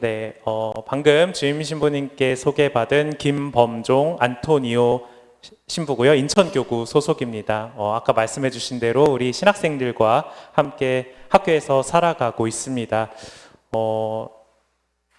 네, 방금 주임 신부님께 소개받은 김범종 안토니오 신부고요. 인천교구 소속입니다. 아까 말씀해 주신 대로 우리 신학생들과 함께 학교에서 살아가고 있습니다.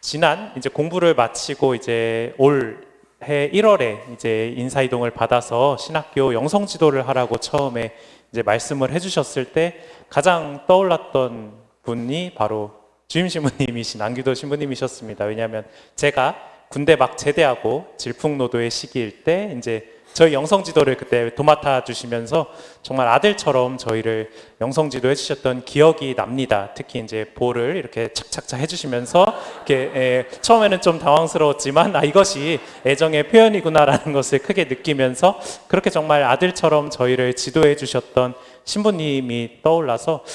지난 이제 공부를 마치고 이제 올해 1월에 이제 인사이동을 받아서 신학교 영성 지도를 하라고 처음에 이제 말씀을 해주셨을 때 가장 떠올랐던 분이 바로 주임 신부님이신 안규도 신부님이셨습니다. 왜냐하면 제가 군대 막 제대하고 질풍노도의 시기일 때 이제 저희 영성지도를 그때 도맡아 주시면서 정말 아들처럼 저희를 영성지도 해주셨던 기억이 납니다. 특히 이제 볼을 이렇게 착착착 해주시면서 이렇게 처음에는 좀 당황스러웠지만 이것이 애정의 표현이구나라는 것을 크게 느끼면서 그렇게 정말 아들처럼 저희를 지도해 주셨던 신부님이 떠올라서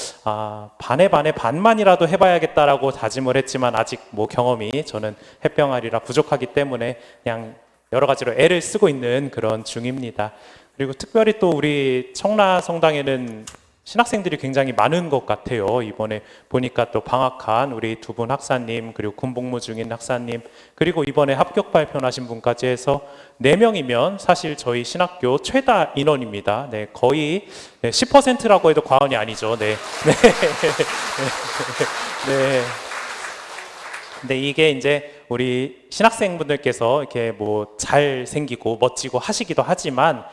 반에 반만이라도 해봐야겠다라고 다짐을 했지만 아직 뭐 경험이 저는 햇병아리라 부족하기 때문에 그냥 여러 가지로 애를 쓰고 있는 그런 중입니다. 그리고 특별히 또 우리 청라 성당에는 신학생들이 굉장히 많은 것 같아요. 이번에 보니까 또 방학한 우리 두 분 학사님, 그리고 군복무 중인 학사님, 그리고 이번에 합격 발표하신 분까지 해서 4명이면 사실 저희 신학교 최다 인원입니다. 네, 거의 10%라고 해도 과언이 아니죠. 네. 네. 네. 근데 이게 이제 우리 신학생분들께서 이렇게 뭐 잘생기고 멋지고 하시기도 하지만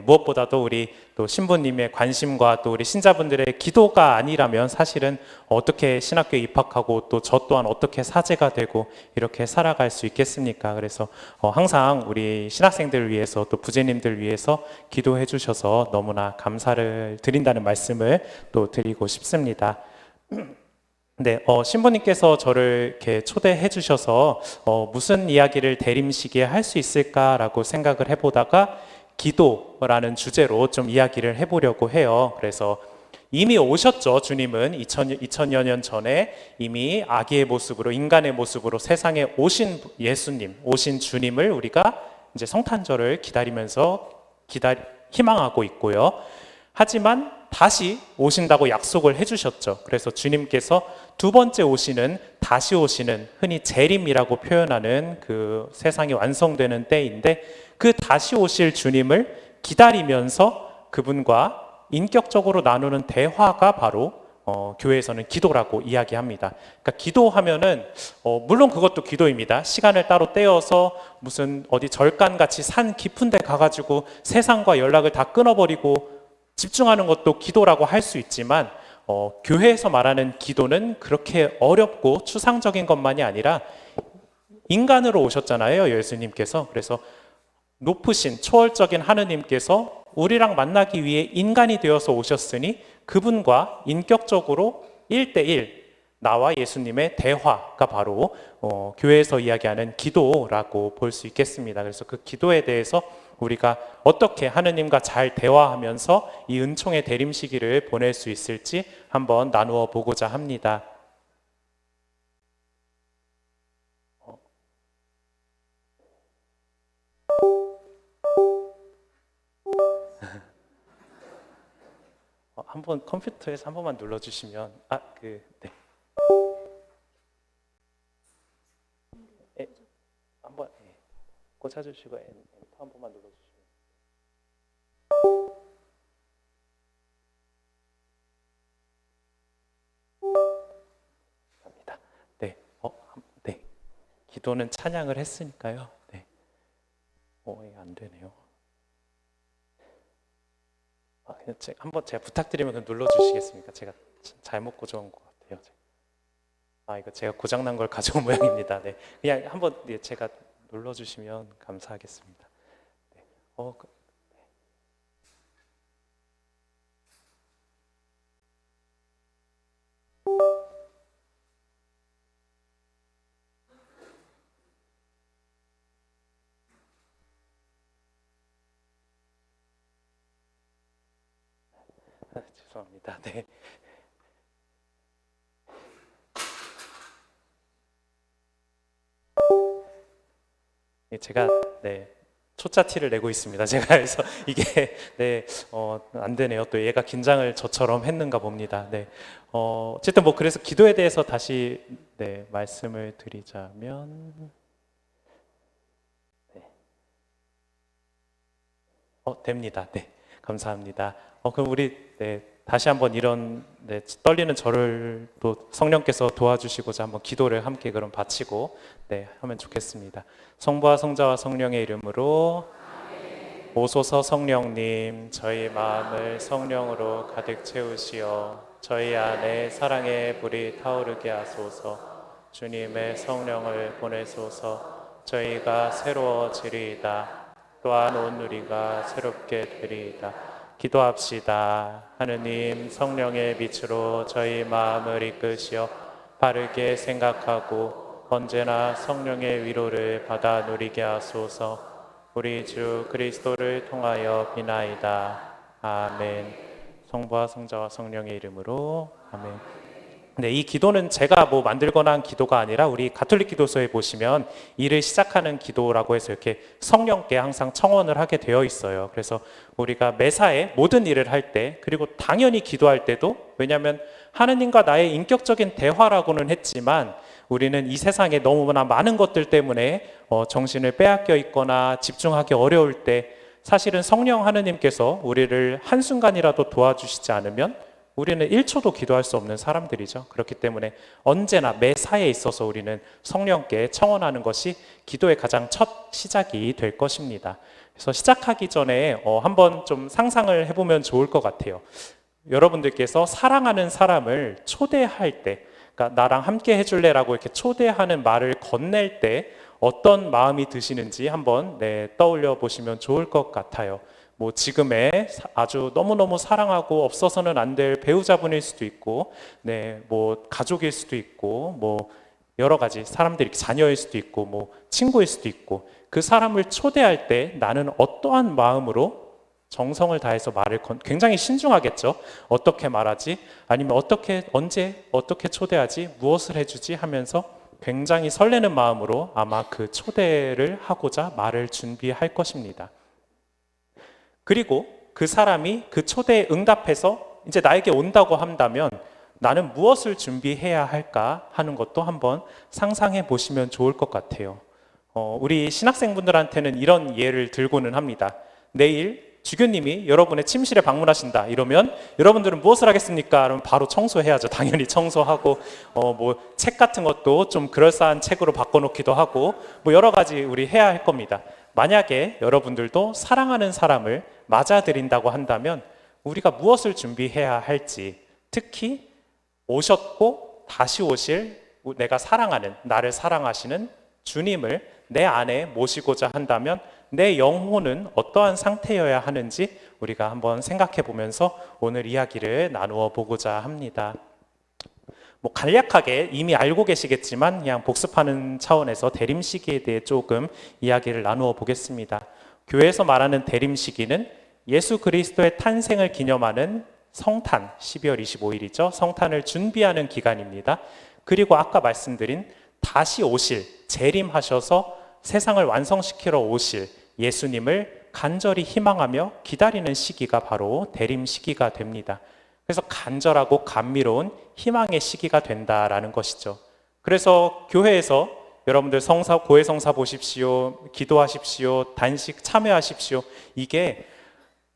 무엇보다도 우리 또 신부님의 관심과 또 우리 신자분들의 기도가 아니라면 사실은 어떻게 신학교에 입학하고 또 저 또한 어떻게 사제가 되고 이렇게 살아갈 수 있겠습니까? 그래서 항상 우리 신학생들을 위해서 또 부제님들 위해서 기도해 주셔서 너무나 감사를 드린다는 말씀을 또 드리고 싶습니다. 네, 신부님께서 저를 이렇게 초대해 주셔서 무슨 이야기를 대림시기에 할 수 있을까라고 생각을 해보다가 기도라는 주제로 좀 이야기를 해보려고 해요. 그래서 이미 오셨죠. 주님은 2000여 년 전에 이미 아기의 모습으로, 인간의 모습으로 세상에 오신 예수님, 오신 주님을 우리가 이제 성탄절을 기다리면서 희망하고 있고요. 하지만 다시 오신다고 약속을 해주셨죠. 그래서 주님께서 두 번째 오시는, 다시 오시는, 흔히 재림이라고 표현하는 그 세상이 완성되는 때인데, 그 다시 오실 주님을 기다리면서 그분과 인격적으로 나누는 대화가 바로 교회에서는 기도라고 이야기합니다. 그러니까 기도하면은 물론 그것도 기도입니다. 시간을 따로 떼어서 무슨 어디 절간같이 산 깊은 데 가가지고 세상과 연락을 다 끊어버리고 집중하는 것도 기도라고 할 수 있지만 교회에서 말하는 기도는 그렇게 어렵고 추상적인 것만이 아니라 인간으로 오셨잖아요, 예수님께서. 그래서 높으신 초월적인 하느님께서 우리랑 만나기 위해 인간이 되어서 오셨으니 그분과 인격적으로 1대1 나와 예수님의 대화가 바로 교회에서 이야기하는 기도라고 볼 수 있겠습니다. 그래서 그 기도에 대해서 우리가 어떻게 하느님과 잘 대화하면서 이 은총의 대림 시기를 보낼 수 있을지 한번 나누어 보고자 합니다. 한번 컴퓨터에서 한 번만 눌러주시면 네. 한번 꽂아주시고 엔터 한 번만 눌러주시면. 갑니다. 네, 네. 기도는 찬양을 했으니까요. 네. 안 되네요. 한번 제가 부탁드리면 눌러주시겠습니까? 제가 잘못 고정한 것 같아요. 이거 제가 고장난 걸 가져온 모양입니다. 네, 그냥 한번 제가 눌러주시면 감사하겠습니다. 네. 죄송합니다. 네. 제가 초짜 티를 내고 있습니다. 제가 그래서 이게 안 되네요. 또 얘가 긴장을 저처럼 했는가 봅니다. 어쨌든 뭐 그래서 기도에 대해서 다시 말씀을 드리자면 됩니다. 감사합니다. 그럼 우리 다시 한번 이런 떨리는 저를 또 성령께서 도와주시고자 한번 기도를 함께 그럼 바치고 하면 좋겠습니다. 성부와 성자와 성령의 이름으로 오소서. 성령님, 저희 마음을 성령으로 가득 채우시어 저희 안에 사랑의 불이 타오르게 하소서. 주님의 성령을 보내소서. 저희가 새로워지리이다. 또한 온 우리가 새롭게 되리이다. 기도합시다. 하느님, 성령의 빛으로 저희 마음을 이끄시어 바르게 생각하고 언제나 성령의 위로를 받아 누리게 하소서. 우리 주 그리스도를 통하여 비나이다. 아멘. 성부와 성자와 성령의 이름으로 아멘. 이 기도는 제가 뭐 만들거나 한 기도가 아니라 우리 가톨릭 기도서에 보시면 일을 시작하는 기도라고 해서 이렇게 성령께 항상 청원을 하게 되어 있어요. 그래서 우리가 매사에 모든 일을 할 때, 그리고 당연히 기도할 때도, 왜냐하면 하느님과 나의 인격적인 대화라고는 했지만 우리는 이 세상에 너무나 많은 것들 때문에 정신을 빼앗겨 있거나 집중하기 어려울 때 사실은 성령 하느님께서 우리를 한순간이라도 도와주시지 않으면 우리는 1초도 기도할 수 없는 사람들이죠. 그렇기 때문에 언제나 매사에 있어서 우리는 성령께 청원하는 것이 기도의 가장 첫 시작이 될 것입니다. 그래서 시작하기 전에 한번 좀 상상을 해보면 좋을 것 같아요. 여러분들께서 사랑하는 사람을 초대할 때, 그러니까 나랑 함께 해줄래라고 이렇게 초대하는 말을 건넬 때 어떤 마음이 드시는지 한번 떠올려 보시면 좋을 것 같아요. 뭐 지금의 아주 너무너무 사랑하고 없어서는 안 될 배우자분일 수도 있고, 뭐 가족일 수도 있고, 뭐 여러 가지 사람들이 자녀일 수도 있고, 뭐 친구일 수도 있고, 그 사람을 초대할 때 나는 어떠한 마음으로 정성을 다해서 굉장히 신중하겠죠. 어떻게 말하지? 아니면 언제 어떻게 초대하지? 무엇을 해주지? 하면서 굉장히 설레는 마음으로 아마 그 초대를 하고자 말을 준비할 것입니다. 그리고 그 사람이 그 초대에 응답해서 이제 나에게 온다고 한다면 나는 무엇을 준비해야 할까 하는 것도 한번 상상해 보시면 좋을 것 같아요. 우리 신학생분들한테는 이런 예를 들고는 합니다. 내일 주교님이 여러분의 침실에 방문하신다 이러면 여러분들은 무엇을 하겠습니까? 그러면 바로 청소해야죠. 당연히 청소하고 뭐 책 같은 것도 좀 그럴싸한 책으로 바꿔놓기도 하고 뭐 여러 가지 우리 해야 할 겁니다. 만약에 여러분들도 사랑하는 사람을 맞아들인다고 한다면 우리가 무엇을 준비해야 할지, 특히 오셨고 다시 오실 내가 사랑하는, 나를 사랑하시는 주님을 내 안에 모시고자 한다면 내 영혼은 어떠한 상태여야 하는지 우리가 한번 생각해 보면서 오늘 이야기를 나누어 보고자 합니다. 뭐 간략하게 이미 알고 계시겠지만 그냥 복습하는 차원에서 대림 시기에 대해 조금 이야기를 나누어 보겠습니다. 교회에서 말하는 대림 시기는 예수 그리스도의 탄생을 기념하는 성탄, 12월 25일이죠. 성탄을 준비하는 기간입니다. 그리고 아까 말씀드린 다시 오실, 재림하셔서 세상을 완성시키러 오실 예수님을 간절히 희망하며 기다리는 시기가 바로 대림 시기가 됩니다. 그래서 간절하고 감미로운 희망의 시기가 된다라는 것이죠. 그래서 교회에서 여러분들 고해 성사 보십시오, 기도하십시오, 단식 참여하십시오. 이게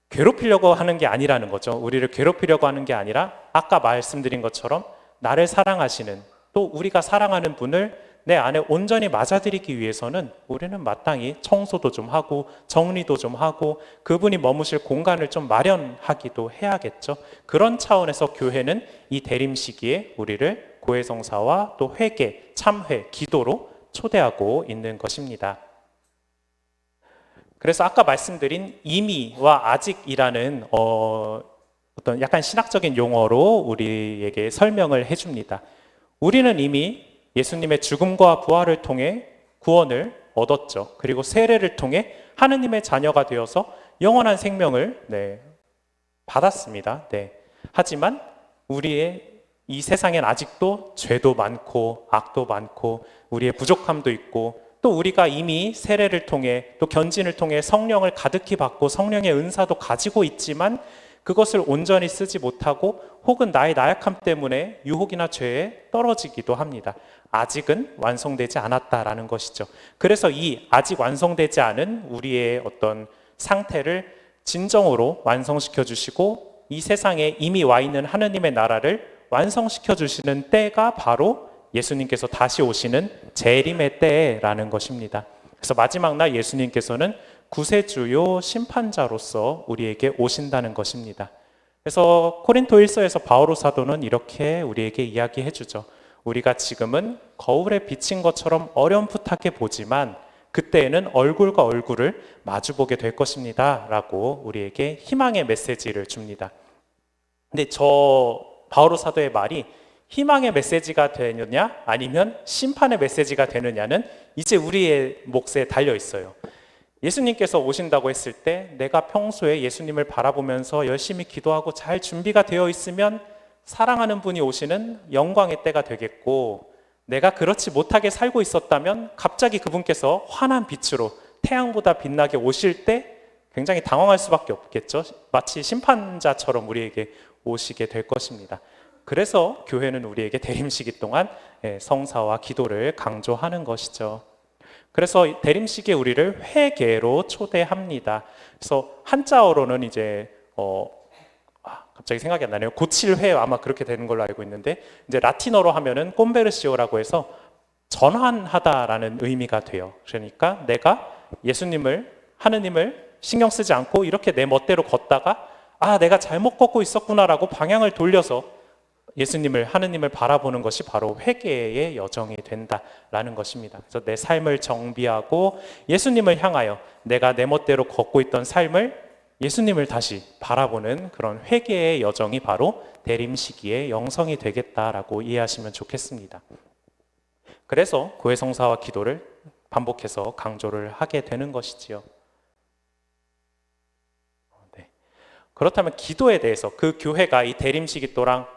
괴롭히려고 하는 게 아니라는 거죠. 우리를 괴롭히려고 하는 게 아니라 아까 말씀드린 것처럼 나를 사랑하시는, 또 우리가 사랑하는 분을 내 안에 온전히 맞아들이기 위해서는 우리는 마땅히 청소도 좀 하고 정리도 좀 하고 그분이 머무실 공간을 좀 마련하기도 해야겠죠. 그런 차원에서 교회는 이 대림 시기에 우리를 고해성사와 또 회개, 참회, 기도로 초대하고 있는 것입니다. 그래서 아까 말씀드린 이미와 아직이라는 어떤 약간 신학적인 용어로 우리에게 설명을 해줍니다. 우리는 이미 예수님의 죽음과 부활을 통해 구원을 얻었죠. 그리고 세례를 통해 하느님의 자녀가 되어서 영원한 생명을 받았습니다. 하지만 우리의 이 세상엔 아직도 죄도 많고 악도 많고 우리의 부족함도 있고 또 우리가 이미 세례를 통해 또 견진을 통해 성령을 가득히 받고 성령의 은사도 가지고 있지만 그것을 온전히 쓰지 못하고 혹은 나의 나약함 때문에 유혹이나 죄에 떨어지기도 합니다. 아직은 완성되지 않았다라는 것이죠. 그래서 이 아직 완성되지 않은 우리의 어떤 상태를 진정으로 완성시켜 주시고 이 세상에 이미 와 있는 하느님의 나라를 완성시켜 주시는 때가 바로 예수님께서 다시 오시는 재림의 때라는 것입니다. 그래서 마지막 날 예수님께서는 구세주요 심판자로서 우리에게 오신다는 것입니다. 그래서 코린토 1서에서 바오로 사도는 이렇게 우리에게 이야기해 주죠. 우리가 지금은 거울에 비친 것처럼 어렴풋하게 보지만 그때에는 얼굴과 얼굴을 마주보게 될 것입니다 라고 우리에게 희망의 메시지를 줍니다. 근데 바오로 사도의 말이 희망의 메시지가 되느냐 아니면 심판의 메시지가 되느냐는 이제 우리의 몫에 달려 있어요. 예수님께서 오신다고 했을 때 내가 평소에 예수님을 바라보면서 열심히 기도하고 잘 준비가 되어 있으면 사랑하는 분이 오시는 영광의 때가 되겠고, 내가 그렇지 못하게 살고 있었다면 갑자기 그분께서 환한 빛으로 태양보다 빛나게 오실 때 굉장히 당황할 수밖에 없겠죠. 마치 심판자처럼 우리에게 오시게 될 것입니다. 그래서 교회는 우리에게 대림시기 동안 성사와 기도를 강조하는 것이죠. 그래서 대림시기에 우리를 회개로 초대합니다. 그래서 한자어로는 이제 갑자기 생각이 안 나네요. 고칠 회 아마 그렇게 되는 걸로 알고 있는데 이제 라틴어로 하면은 콤베르시오라고 해서 전환하다라는 의미가 돼요. 그러니까 내가 하느님을 신경 쓰지 않고 이렇게 내 멋대로 걷다가 내가 잘못 걷고 있었구나라고 방향을 돌려서 하느님을 바라보는 것이 바로 회개의 여정이 된다라는 것입니다. 그래서 내 삶을 정비하고 예수님을 향하여 내가 내 멋대로 걷고 있던 삶을 예수님을 다시 바라보는 그런 회개의 여정이 바로 대림시기의 영성이 되겠다라고 이해하시면 좋겠습니다. 그래서 교회 성사와 기도를 반복해서 강조를 하게 되는 것이지요. 그렇다면 기도에 대해서 그 교회가 이 대림시기 동안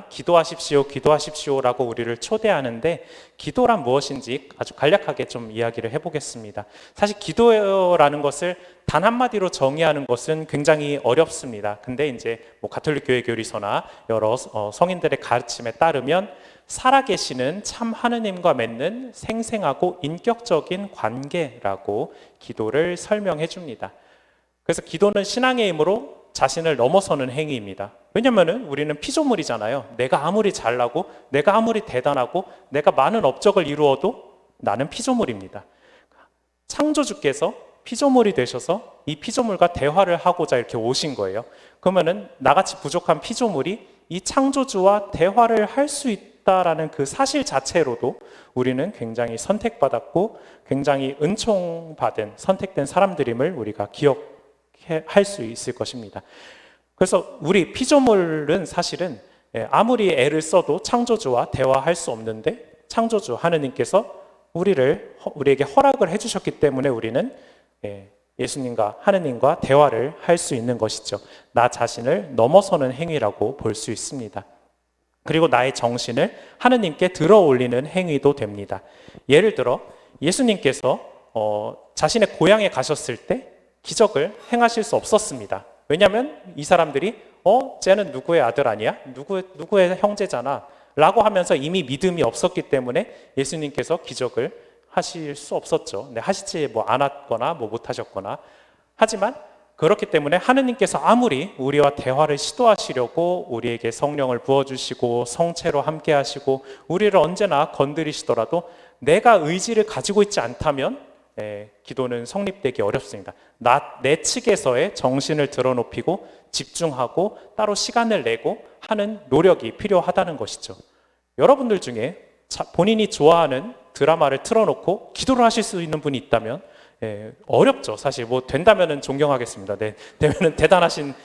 기도하십시오라고 우리를 초대하는데 기도란 무엇인지 아주 간략하게 좀 이야기를 해보겠습니다. 사실 기도라는 것을 단 한마디로 정의하는 것은 굉장히 어렵습니다. 근데 이제 가톨릭 교회 교리서나 여러 성인들의 가르침에 따르면 살아계시는 참 하느님과 맺는 생생하고 인격적인 관계라고 기도를 설명해 줍니다. 그래서 기도는 신앙의 힘으로 자신을 넘어서는 행위입니다. 왜냐하면 우리는 피조물이잖아요. 내가 아무리 잘나고 내가 아무리 대단하고 내가 많은 업적을 이루어도 나는 피조물입니다. 창조주께서 피조물이 되셔서 이 피조물과 대화를 하고자 이렇게 오신 거예요. 그러면은 나같이 부족한 피조물이 이 창조주와 대화를 할 수 있다라는 그 사실 자체로도 우리는 굉장히 선택받았고 굉장히 은총받은 선택된 사람들임을 우리가 기억할 수 있을 것입니다. 그래서 우리 피조물은 사실은 아무리 애를 써도 창조주와 대화할 수 없는데 창조주 하느님께서 우리에게 허락을 해주셨기 때문에 우리는 예수님과 하느님과 대화를 할 수 있는 것이죠. 나 자신을 넘어서는 행위라고 볼 수 있습니다. 그리고 나의 정신을 하느님께 들어 올리는 행위도 됩니다. 예를 들어 예수님께서 자신의 고향에 가셨을 때 기적을 행하실 수 없었습니다. 왜냐하면 이 사람들이 쟤는 누구의 아들 아니야? 누구의 형제잖아 라고 하면서 이미 믿음이 없었기 때문에 예수님께서 기적을 하실 수 없었죠. 하시지 않았거나 못하셨거나. 하지만 그렇기 때문에 하느님께서 아무리 우리와 대화를 시도하시려고 우리에게 성령을 부어주시고 성체로 함께 하시고 우리를 언제나 건드리시더라도 내가 의지를 가지고 있지 않다면 기도는 성립되기 어렵습니다. 내 측에서의 정신을 드러높이고 집중하고 따로 시간을 내고 하는 노력이 필요하다는 것이죠. 여러분들 중에 본인이 좋아하는 드라마를 틀어놓고 기도를 하실 수 있는 분이 있다면 어렵죠. 사실 된다면은 존경하겠습니다. 되면은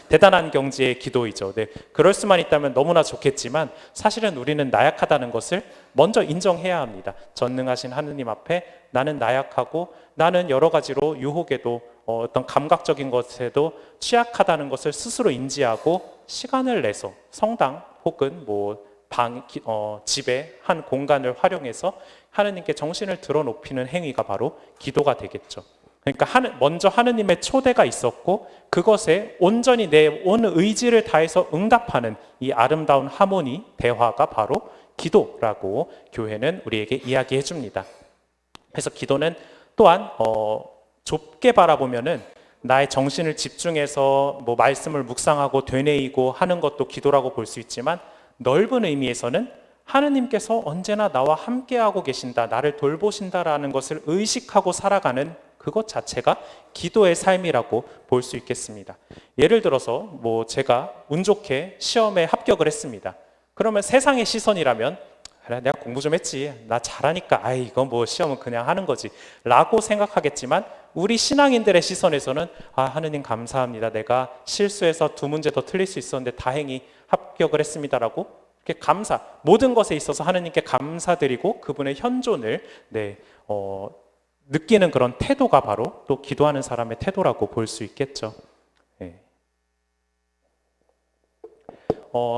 대단한 경지의 기도이죠. 그럴 수만 있다면 너무나 좋겠지만 사실은 우리는 나약하다는 것을 먼저 인정해야 합니다. 전능하신 하느님 앞에 나는 나약하고 나는 여러 가지로 유혹에도 어떤 감각적인 것에도 취약하다는 것을 스스로 인지하고 시간을 내서 성당 혹은 집의 한 공간을 활용해서 하느님께 정신을 드러높이는 행위가 바로 기도가 되겠죠. 그러니까 먼저 하느님의 초대가 있었고 그것에 온전히 내 온 의지를 다해서 응답하는 이 아름다운 하모니, 대화가 바로 기도라고 교회는 우리에게 이야기해 줍니다. 그래서 기도는 또한 좁게 바라보면은 나의 정신을 집중해서 뭐 말씀을 묵상하고 되뇌이고 하는 것도 기도라고 볼 수 있지만, 넓은 의미에서는 하느님께서 언제나 나와 함께하고 계신다, 나를 돌보신다라는 것을 의식하고 살아가는 그것 자체가 기도의 삶이라고 볼 수 있겠습니다. 예를 들어서 뭐 제가 운 좋게 시험에 합격을 했습니다. 그러면 세상의 시선이라면 그래, 내가 공부 좀 했지, 나 잘하니까 이건 뭐 시험은 그냥 하는 거지 라고 생각하겠지만, 우리 신앙인들의 시선에서는 하느님 감사합니다, 내가 실수해서 2문제 더 틀릴 수 있었는데 다행히 합격을 했습니다라고 이렇게 모든 것에 있어서 하느님께 감사드리고 그분의 현존을 느끼는 그런 태도가 바로 또 기도하는 사람의 태도라고 볼 수 있겠죠.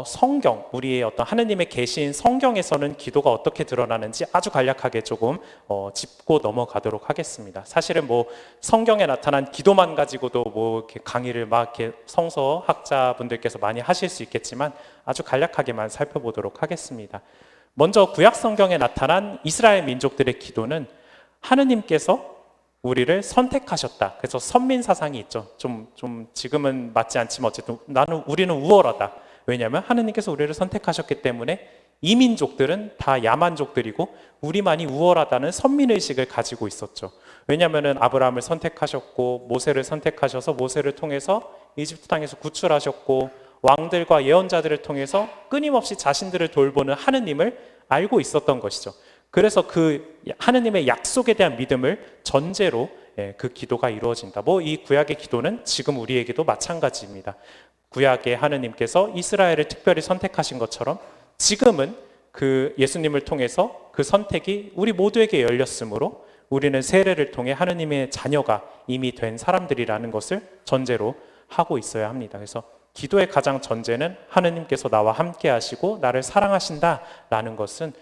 성경, 우리의 어떤 하느님의 계신 성경에서는 기도가 어떻게 드러나는지 아주 간략하게 조금 짚고 넘어가도록 하겠습니다. 사실은 뭐 성경에 나타난 기도만 가지고도 뭐 이렇게 강의를 막 이렇게 성서학자분들께서 많이 하실 수 있겠지만 아주 간략하게만 살펴보도록 하겠습니다. 먼저 구약 성경에 나타난 이스라엘 민족들의 기도는 하느님께서 우리를 선택하셨다. 그래서 선민 사상이 있죠. 좀 지금은 맞지 않지만 어쨌든 우리는 우월하다. 왜냐하면 하느님께서 우리를 선택하셨기 때문에 이 민족들은 다 야만족들이고 우리만이 우월하다는 선민의식을 가지고 있었죠. 왜냐하면 아브라함을 선택하셨고 모세를 선택하셔서 모세를 통해서 이집트 땅에서 구출하셨고 왕들과 예언자들을 통해서 끊임없이 자신들을 돌보는 하느님을 알고 있었던 것이죠. 그래서 그 하느님의 약속에 대한 믿음을 전제로 그 기도가 이루어진다. 이 구약의 기도는 지금 우리에게도 마찬가지입니다. 구약의 하느님께서 이스라엘을 특별히 선택하신 것처럼 지금은 그 예수님을 통해서 그 선택이 우리 모두에게 열렸으므로 우리는 세례를 통해 하느님의 자녀가 이미 된 사람들이라는 것을 전제로 하고 있어야 합니다. 그래서 기도의 가장 전제는 하느님께서 나와 함께 하시고 나를 사랑하신다라는 것은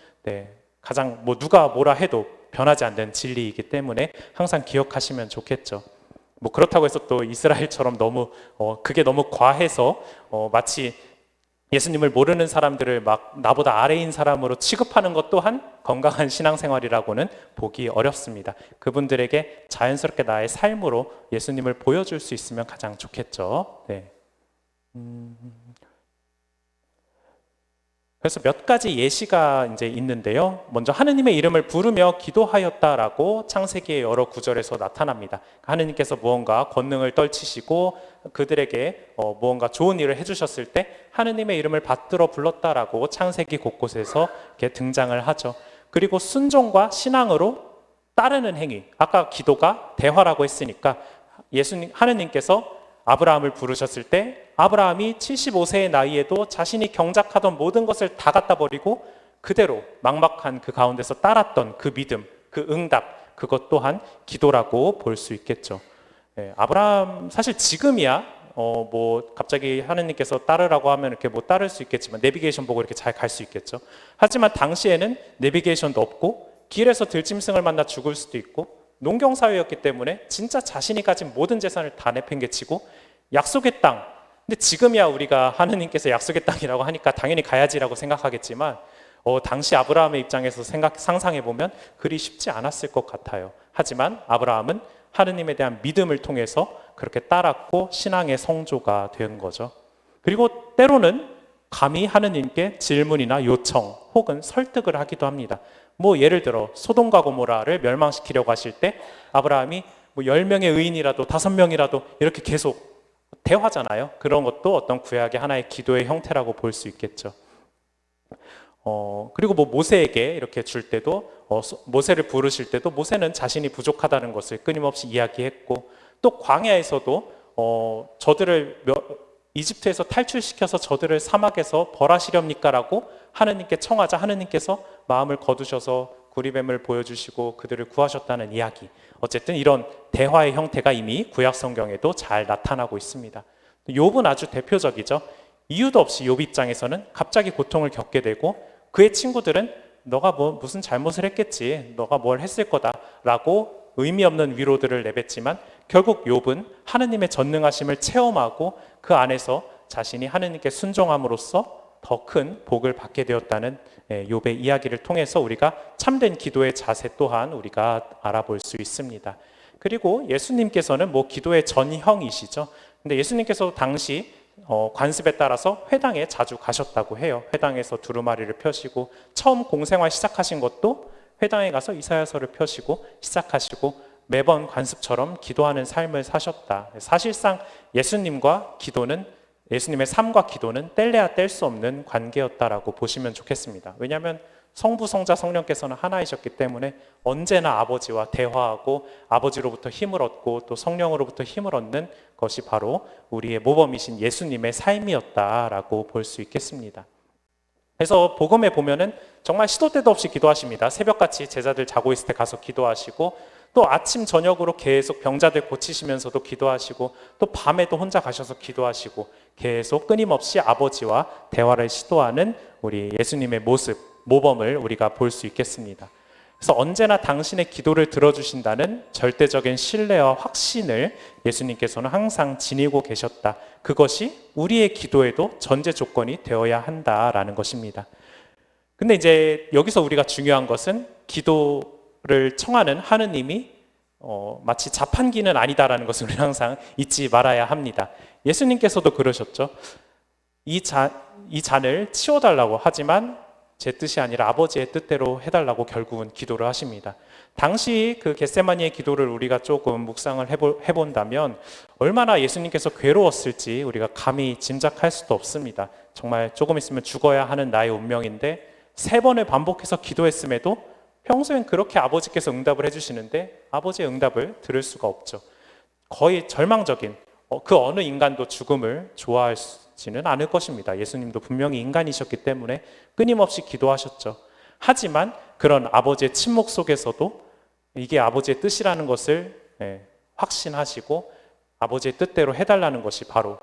가장 누가 뭐라 해도 변하지 않는 진리이기 때문에 항상 기억하시면 좋겠죠. 그렇다고 해서 또 이스라엘처럼 그게 너무 과해서 마치 예수님을 모르는 사람들을 막 나보다 아래인 사람으로 취급하는 것 또한 건강한 신앙생활이라고는 보기 어렵습니다. 그분들에게 자연스럽게 나의 삶으로 예수님을 보여줄 수 있으면 가장 좋겠죠. 그래서 몇 가지 예시가 이제 있는데요. 먼저 하느님의 이름을 부르며 기도하였다라고 창세기의 여러 구절에서 나타납니다. 하느님께서 무언가 권능을 떨치시고 그들에게 무언가 좋은 일을 해주셨을 때 하느님의 이름을 받들어 불렀다라고 창세기 곳곳에서 이렇게 등장을 하죠. 그리고 순종과 신앙으로 따르는 행위, 아까 기도가 대화라고 했으니까 하느님께서 아브라함을 부르셨을 때 아브라함이 75세의 나이에도 자신이 경작하던 모든 것을 다 갖다 버리고 그대로 막막한 그 가운데서 따랐던 그 믿음, 그 응답, 그것 또한 기도라고 볼 수 있겠죠. 아브라함 사실 지금이야 갑자기 하느님께서 따르라고 하면 이렇게 따를 수 있겠지만 내비게이션 보고 이렇게 잘 갈 수 있겠죠. 하지만 당시에는 내비게이션도 없고 길에서 들짐승을 만나 죽을 수도 있고 농경사회였기 때문에 진짜 자신이 가진 모든 재산을 다 내팽개치고 약속의 땅, 근데 지금이야 우리가 하느님께서 약속의 땅이라고 하니까 당연히 가야지라고 생각하겠지만 당시 아브라함의 입장에서 상상해보면 그리 쉽지 않았을 것 같아요. 하지만 아브라함은 하느님에 대한 믿음을 통해서 그렇게 따랐고 신앙의 성조가 된 거죠. 그리고 때로는 감히 하느님께 질문이나 요청 혹은 설득을 하기도 합니다. 예를 들어 소돔과 고모라를 멸망시키려고 하실 때 아브라함이 10명의 의인이라도 5명이라도 이렇게 계속 대화잖아요. 그런 것도 어떤 구약의 하나의 기도의 형태라고 볼 수 있겠죠. 그리고 모세에게 이렇게 줄 때도 모세를 부르실 때도 모세는 자신이 부족하다는 것을 끊임없이 이야기했고, 또 광야에서도 저들을 이집트에서 탈출시켜서 저들을 사막에서 벌하시렵니까? 라고 하느님께 청하자 하느님께서 마음을 거두셔서 구리뱀을 보여주시고 그들을 구하셨다는 이야기. 어쨌든 이런 대화의 형태가 이미 구약 성경에도 잘 나타나고 있습니다. 욥은 아주 대표적이죠. 이유도 없이 욥 입장에서는 갑자기 고통을 겪게 되고 그의 친구들은 너가 무슨 잘못을 했겠지, 너가 뭘 했을 거다라고 의미 없는 위로들을 내뱉지만 결국 욥은 하느님의 전능하심을 체험하고 그 안에서 자신이 하느님께 순종함으로써 더 큰 복을 받게 되었다는 욥의 이야기를 통해서 우리가 참된 기도의 자세 또한 우리가 알아볼 수 있습니다. 그리고 예수님께서는 기도의 전형이시죠. 근데 예수님께서 당시 관습에 따라서 회당에 자주 가셨다고 해요. 회당에서 두루마리를 펴시고 처음 공생활 시작하신 것도 회당에 가서 이사야서를 펴시고 시작하시고 매번 관습처럼 기도하는 삶을 사셨다. 사실상 예수님의 삶과 기도는 뗄래야 뗄 수 없는 관계였다라고 보시면 좋겠습니다. 왜냐하면 성부, 성자, 성령께서는 하나이셨기 때문에 언제나 아버지와 대화하고 아버지로부터 힘을 얻고 또 성령으로부터 힘을 얻는 것이 바로 우리의 모범이신 예수님의 삶이었다라고 볼 수 있겠습니다. 그래서 복음에 보면은 정말 시도 때도 없이 기도하십니다. 새벽같이 제자들 자고 있을 때 가서 기도하시고 또 아침 저녁으로 계속 병자들 고치시면서도 기도하시고 또 밤에도 혼자 가셔서 기도하시고 계속 끊임없이 아버지와 대화를 시도하는 우리 예수님의 모습, 모범을 우리가 볼 수 있겠습니다. 그래서 언제나 당신의 기도를 들어주신다는 절대적인 신뢰와 확신을 예수님께서는 항상 지니고 계셨다. 그것이 우리의 기도에도 전제 조건이 되어야 한다라는 것입니다. 근데 이제 여기서 우리가 중요한 것은 기도를 청하는 하느님이 마치 자판기는 아니다라는 것을 우리는 항상 잊지 말아야 합니다. 예수님께서도 그러셨죠. 이 잔을 치워달라고 하지만 제 뜻이 아니라 아버지의 뜻대로 해달라고 결국은 기도를 하십니다. 당시 그 겟세마니의 기도를 우리가 조금 묵상을 해본다면 얼마나 예수님께서 괴로웠을지 우리가 감히 짐작할 수도 없습니다. 정말 조금 있으면 죽어야 하는 나의 운명인데 3번을 반복해서 기도했음에도 평소엔 그렇게 아버지께서 응답을 해주시는데 아버지의 응답을 들을 수가 없죠. 거의 절망적인, 그 어느 인간도 죽음을 좋아하지는 않을 것입니다. 예수님도 분명히 인간이셨기 때문에 끊임없이 기도하셨죠. 하지만 그런 아버지의 침묵 속에서도 이게 아버지의 뜻이라는 것을 확신하시고 아버지의 뜻대로 해달라는 것이 바로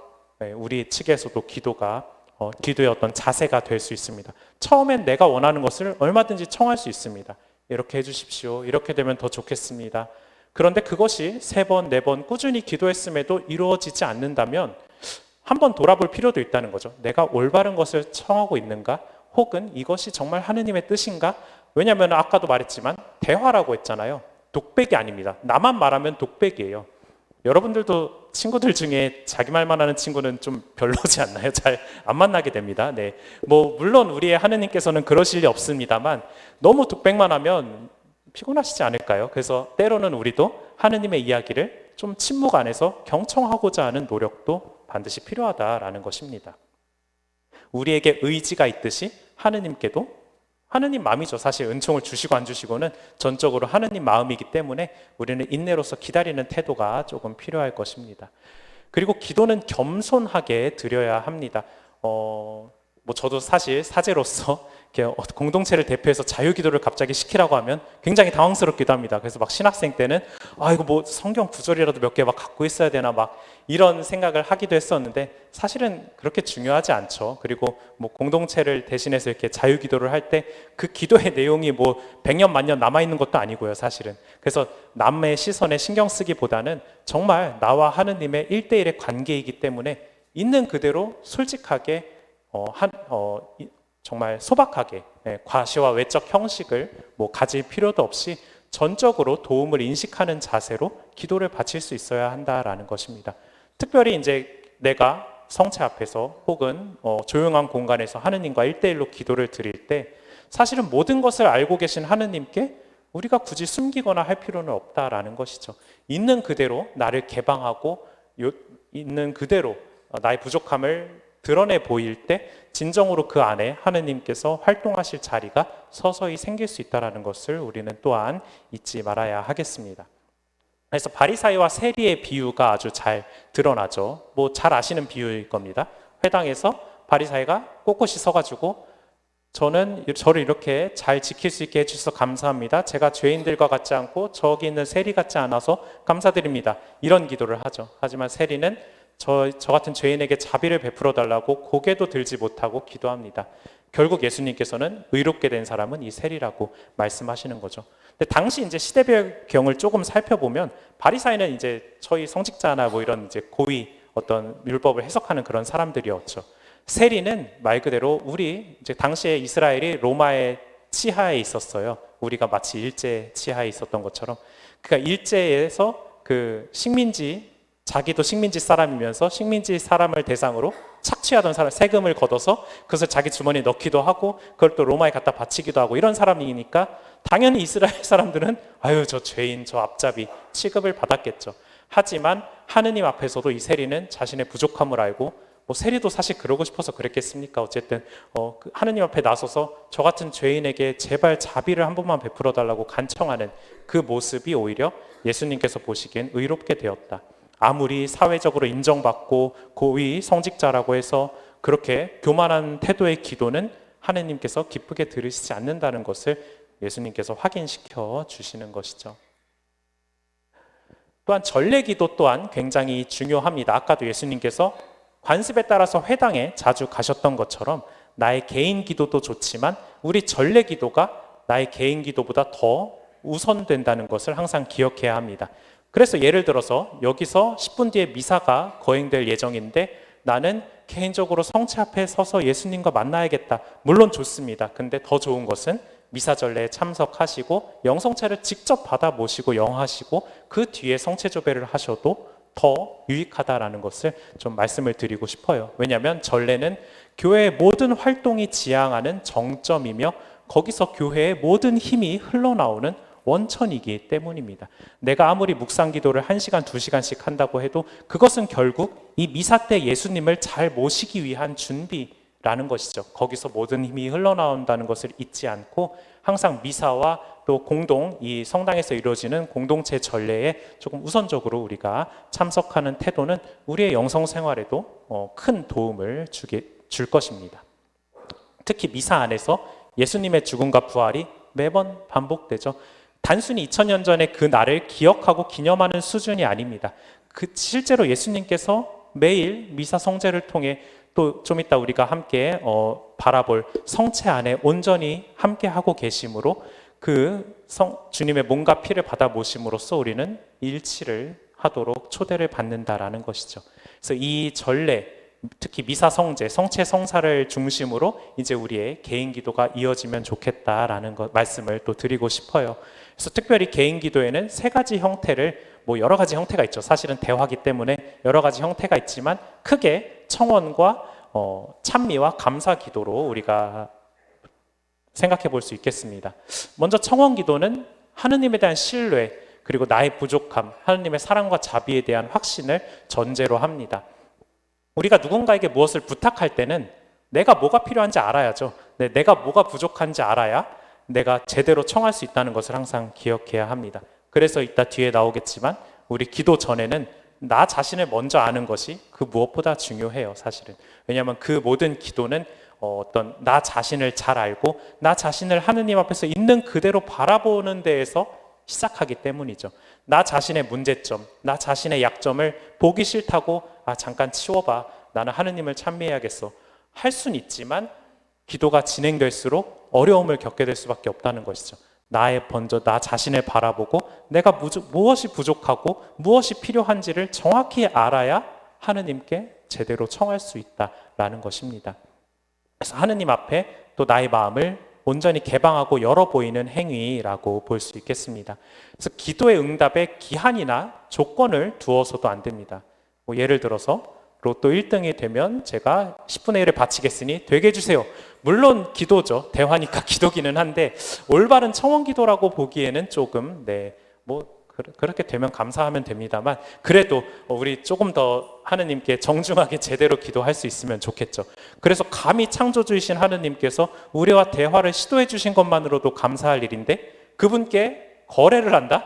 우리 측에서도 기도의 어떤 자세가 될 수 있습니다. 처음엔 내가 원하는 것을 얼마든지 청할 수 있습니다. 이렇게 해주십시오. 이렇게 되면 더 좋겠습니다. 그런데 그것이 3번, 4번 꾸준히 기도했음에도 이루어지지 않는다면 한번 돌아볼 필요도 있다는 거죠. 내가 올바른 것을 청하고 있는가? 혹은 이것이 정말 하느님의 뜻인가? 왜냐하면 아까도 말했지만 대화라고 했잖아요. 독백이 아닙니다. 나만 말하면 독백이에요. 여러분들도 친구들 중에 자기 말만 하는 친구는 좀 별로지 않나요? 잘 안 만나게 됩니다. 네, 물론 우리의 하느님께서는 그러실 리 없습니다만 너무 독백만 하면 피곤하시지 않을까요? 그래서 때로는 우리도 하느님의 이야기를 좀 침묵 안에서 경청하고자 하는 노력도 반드시 필요하다라는 것입니다. 우리에게 의지가 있듯이 하느님께도 하느님 마음이죠. 사실 은총을 주시고 안 주시고는 전적으로 하느님 마음이기 때문에 우리는 인내로서 기다리는 태도가 조금 필요할 것입니다. 그리고 기도는 겸손하게 드려야 합니다. 저도 사실 사제로서 공동체를 대표해서 자유기도를 갑자기 시키라고 하면 굉장히 당황스럽기도 합니다. 그래서 막 신학생 때는 이거 성경 구절이라도 몇 개 막 갖고 있어야 되나 막 이런 생각을 하기도 했었는데 사실은 그렇게 중요하지 않죠. 그리고 공동체를 대신해서 이렇게 자유기도를 할 때 그 기도의 내용이 100년 만년 남아있는 것도 아니고요, 사실은. 그래서 남의 시선에 신경 쓰기보다는 정말 나와 하느님의 1대1의 관계이기 때문에 있는 그대로 솔직하게 정말 소박하게 과시와 외적 형식을 가질 필요도 없이 전적으로 도움을 인식하는 자세로 기도를 바칠 수 있어야 한다라는 것입니다. 특별히 이제 내가 성체 앞에서 혹은 조용한 공간에서 하느님과 1대1로 기도를 드릴 때 사실은 모든 것을 알고 계신 하느님께 우리가 굳이 숨기거나 할 필요는 없다라는 것이죠. 있는 그대로 나를 개방하고 있는 그대로 나의 부족함을 드러내 보일 때 진정으로 그 안에 하느님께서 활동하실 자리가 서서히 생길 수 있다는 것을 우리는 또한 잊지 말아야 하겠습니다. 그래서 바리사이와 세리의 비유가 아주 잘 드러나죠. 잘 아시는 비유일 겁니다. 회당에서 바리사이가 꼿꼿이 서가지고 저를 이렇게 잘 지킬 수 있게 해주셔서 감사합니다. 제가 죄인들과 같지 않고 저기 있는 세리 같지 않아서 감사드립니다. 이런 기도를 하죠. 하지만 세리는 저 같은 죄인에게 자비를 베풀어 달라고 고개도 들지 못하고 기도합니다. 결국 예수님께서는 의롭게 된 사람은 이 세리라고 말씀하시는 거죠. 근데 당시 이제 시대 배경을 조금 살펴보면 바리사이는 이제 저희 성직자나 뭐 이런 이제 고위 어떤 율법을 해석하는 그런 사람들이었죠. 세리는 말 그대로 우리 이제 당시에 이스라엘이 로마의 치하에 있었어요. 우리가 마치 일제 치하에 있었던 것처럼. 그러니까 일제에서 그 식민지, 자기도 식민지 사람이면서 식민지 사람을 대상으로 착취하던 사람, 세금을 걷어서 그것을 자기 주머니에 넣기도 하고 그걸 또 로마에 갖다 바치기도 하고 이런 사람이니까 당연히 이스라엘 사람들은 아유 저 죄인, 저 앞잡이 취급을 받았겠죠. 하지만 하느님 앞에서도 이 세리는 자신의 부족함을 알고 뭐 세리도 사실 그러고 싶어서 그랬겠습니까? 어쨌든 그 하느님 앞에 나서서 저 같은 죄인에게 제발 자비를 한 번만 베풀어 달라고 간청하는 그 모습이 오히려 예수님께서 보시기엔 의롭게 되었다. 아무리 사회적으로 인정받고 고위 성직자라고 해서 그렇게 교만한 태도의 기도는 하느님께서 기쁘게 들으시지 않는다는 것을 예수님께서 확인시켜 주시는 것이죠. 또한 전례기도 또한 굉장히 중요합니다. 아까도 예수님께서 관습에 따라서 회당에 자주 가셨던 것처럼 나의 개인 기도도 좋지만 우리 전례기도가 나의 개인 기도보다 더 우선된다는 것을 항상 기억해야 합니다. 그래서 예를 들어서 여기서 10분 뒤에 미사가 거행될 예정인데 나는 개인적으로 성체 앞에 서서 예수님과 만나야겠다. 물론 좋습니다. 근데 더 좋은 것은 미사 전례에 참석하시고 영성체를 직접 받아 모시고 영하시고 그 뒤에 성체조배를 하셔도 더 유익하다라는 것을 좀 말씀을 드리고 싶어요. 왜냐하면 전례는 교회의 모든 활동이 지향하는 정점이며 거기서 교회의 모든 힘이 흘러나오는 원천이기 때문입니다. 내가 아무리 묵상 기도를 1시간, 2시간씩 한다고 해도 그것은 결국 이 미사 때 예수님을 잘 모시기 위한 준비라는 것이죠. 거기서 모든 힘이 흘러나온다는 것을 잊지 않고 항상 미사와 또 이 성당에서 이루어지는 공동체 전례에 조금 우선적으로 우리가 참석하는 태도는 우리의 영성 생활에도 큰 도움을 줄 것입니다. 특히 미사 안에서 예수님의 죽음과 부활이 매번 반복되죠. 단순히 2000년 전의 그 날을 기억하고 기념하는 수준이 아닙니다. 실제로 예수님께서 매일 미사 성제를 통해 또 좀 이따 우리가 함께 바라볼 성체 안에 온전히 함께 하고 계심으로 주님의 몸과 피를 받아 모심으로써 우리는 일치를 하도록 초대를 받는다라는 것이죠. 그래서 이 전례, 특히 미사 성제, 성체 성사를 중심으로 이제 우리의 개인 기도가 이어지면 좋겠다라는 말씀을 또 드리고 싶어요. 그래서 특별히 개인 기도에는 3가지 형태를, 뭐 여러 가지 형태가 있죠. 사실은 대화기 때문에 여러 가지 형태가 있지만 크게 청원과 찬미와 감사 기도로 우리가 생각해 볼 수 있겠습니다. 먼저 청원 기도는 하느님에 대한 신뢰 그리고 나의 부족함, 하느님의 사랑과 자비에 대한 확신을 전제로 합니다. 우리가 누군가에게 무엇을 부탁할 때는 내가 뭐가 필요한지 알아야죠. 내가 뭐가 부족한지 알아야 내가 제대로 청할 수 있다는 것을 항상 기억해야 합니다. 그래서 이따 뒤에 나오겠지만 우리 기도 전에는 나 자신을 먼저 아는 것이 그 무엇보다 중요해요, 사실은. 왜냐하면 그 모든 기도는 어떤 나 자신을 잘 알고 나 자신을 하느님 앞에서 있는 그대로 바라보는 데에서 시작하기 때문이죠. 나 자신의 문제점, 나 자신의 약점을 보기 싫다고 잠깐 치워봐, 나는 하느님을 찬미해야겠어 할 수는 있지만 기도가 진행될수록 어려움을 겪게 될 수밖에 없다는 것이죠. 먼저 나 자신을 바라보고 내가 무엇이 부족하고 무엇이 필요한지를 정확히 알아야 하느님께 제대로 청할 수 있다라는 것입니다. 그래서 하느님 앞에 또 나의 마음을 온전히 개방하고 열어 보이는 행위라고 볼 수 있겠습니다. 그래서 기도의 응답에 기한이나 조건을 두어서도 안 됩니다. 뭐 예를 들어서 로또 1등이 되면 제가 10분의 1을 바치겠으니 되게 해주세요. 물론 기도죠. 대화니까 기도기는 한데 올바른 청원 기도라고 보기에는 조금 그렇게 되면 감사하면 됩니다만 그래도 우리 조금 더 하느님께 정중하게 제대로 기도할 수 있으면 좋겠죠. 그래서 감히 창조주이신 하느님께서 우리와 대화를 시도해 주신 것만으로도 감사할 일인데 그분께 거래를 한다?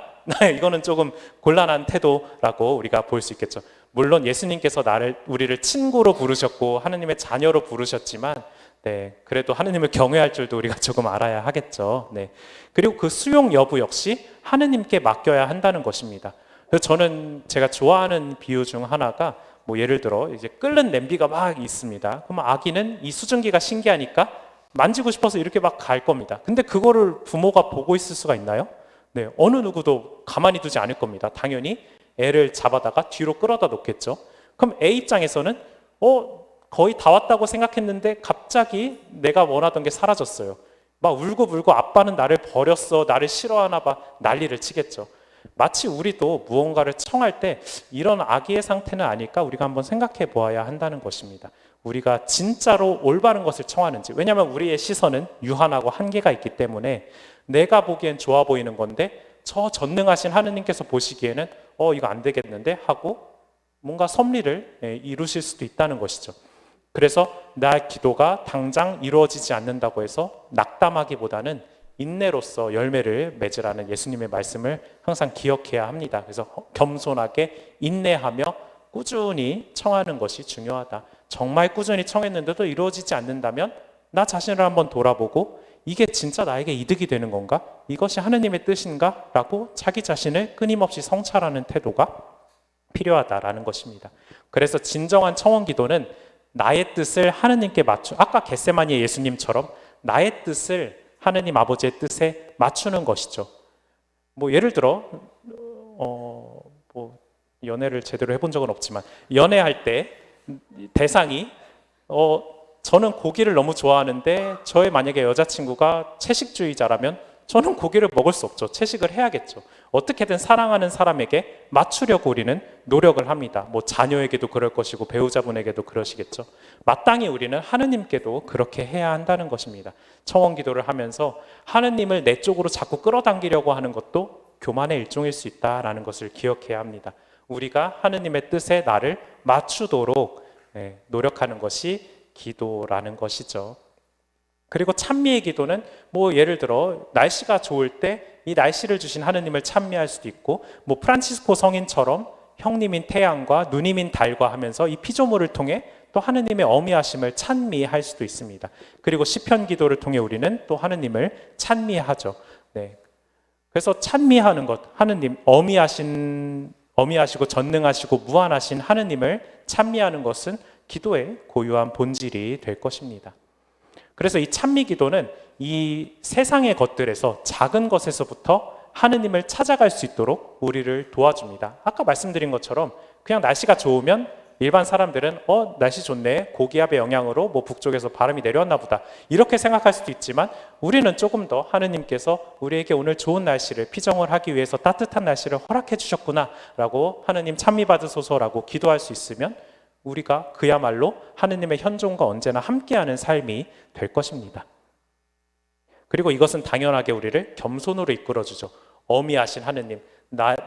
이거는 조금 곤란한 태도라고 우리가 볼 수 있겠죠. 물론 예수님께서 우리를 친구로 부르셨고 하느님의 자녀로 부르셨지만 그래도 하느님을 경외할 줄도 우리가 조금 알아야 하겠죠. 그리고 그 수용 여부 역시 하느님께 맡겨야 한다는 것입니다. 그래서 제가 좋아하는 비유 중 하나가 뭐 예를 들어 이제 끓는 냄비가 막 있습니다. 그럼 아기는 이 수증기가 신기하니까 만지고 싶어서 이렇게 막 갈 겁니다. 근데 그거를 부모가 보고 있을 수가 있나요? 네, 어느 누구도 가만히 두지 않을 겁니다. 당연히 애를 잡아다가 뒤로 끌어다 놓겠죠. 그럼 애 입장에서는 거의 다 왔다고 생각했는데 갑자기 내가 원하던 게 사라졌어요. 막 울고불고 아빠는 나를 버렸어, 나를 싫어하나 봐, 난리를 치겠죠. 마치 우리도 무언가를 청할 때 이런 아기의 상태는 아닐까 우리가 한번 생각해 보아야 한다는 것입니다. 우리가 진짜로 올바른 것을 청하는지. 왜냐하면 우리의 시선은 유한하고 한계가 있기 때문에 내가 보기엔 좋아 보이는 건데 저 전능하신 하느님께서 보시기에는 이거 안 되겠는데 하고 뭔가 섭리를 이루실 수도 있다는 것이죠. 그래서 나의 기도가 당장 이루어지지 않는다고 해서 낙담하기보다는 인내로서 열매를 맺으라는 예수님의 말씀을 항상 기억해야 합니다. 그래서 겸손하게 인내하며 꾸준히 청하는 것이 중요하다. 정말 꾸준히 청했는데도 이루어지지 않는다면 나 자신을 한번 돌아보고 이게 진짜 나에게 이득이 되는 건가? 이것이 하느님의 뜻인가? 라고 자기 자신을 끊임없이 성찰하는 태도가 필요하다라는 것입니다. 그래서 진정한 청원 기도는 나의 뜻을 하느님께 아까 겟세마니의 예수님처럼 나의 뜻을 하느님 아버지의 뜻에 맞추는 것이죠. 뭐 예를 들어 뭐 연애를 제대로 해본 적은 없지만 연애할 때 대상이 저는 고기를 너무 좋아하는데 저의 만약에 여자친구가 채식주의자라면 저는 고기를 먹을 수 없죠. 채식을 해야겠죠. 어떻게든 사랑하는 사람에게 맞추려고 우리는 노력을 합니다. 뭐 자녀에게도 그럴 것이고 배우자분에게도 그러시겠죠. 마땅히 우리는 하느님께도 그렇게 해야 한다는 것입니다. 청원 기도를 하면서 하느님을 내 쪽으로 자꾸 끌어당기려고 하는 것도 교만의 일종일 수 있다라는 것을 기억해야 합니다. 우리가 하느님의 뜻에 나를 맞추도록 노력하는 것이 기도라는 것이죠. 그리고 찬미의 기도는 뭐 예를 들어 날씨가 좋을 때 이 날씨를 주신 하느님을 찬미할 수도 있고 뭐 프란치스코 성인처럼 형님인 태양과 누님인 달과 하면서 이 피조물을 통해 또 하느님의 어미하심을 찬미할 수도 있습니다. 그리고 시편 기도를 통해 우리는 또 하느님을 찬미하죠. 네. 그래서 찬미하는 것, 하느님 어미하시고 전능하시고 무한하신 하느님을 찬미하는 것은 기도의 고유한 본질이 될 것입니다. 그래서 이 찬미 기도는 이 세상의 것들에서 작은 것에서부터 하느님을 찾아갈 수 있도록 우리를 도와줍니다. 아까 말씀드린 것처럼 그냥 날씨가 좋으면 일반 사람들은 날씨 좋네, 고기압의 영향으로 뭐 북쪽에서 바람이 내려왔나 보다 이렇게 생각할 수도 있지만 우리는 조금 더 하느님께서 우리에게 오늘 좋은 날씨를 피정을 하기 위해서 따뜻한 날씨를 허락해 주셨구나 라고 하느님 찬미 받으소서라고 기도할 수 있으면 우리가 그야말로 하느님의 현존과 언제나 함께하는 삶이 될 것입니다. 그리고 이것은 당연하게 우리를 겸손으로 이끌어주죠. 어미하신 하느님,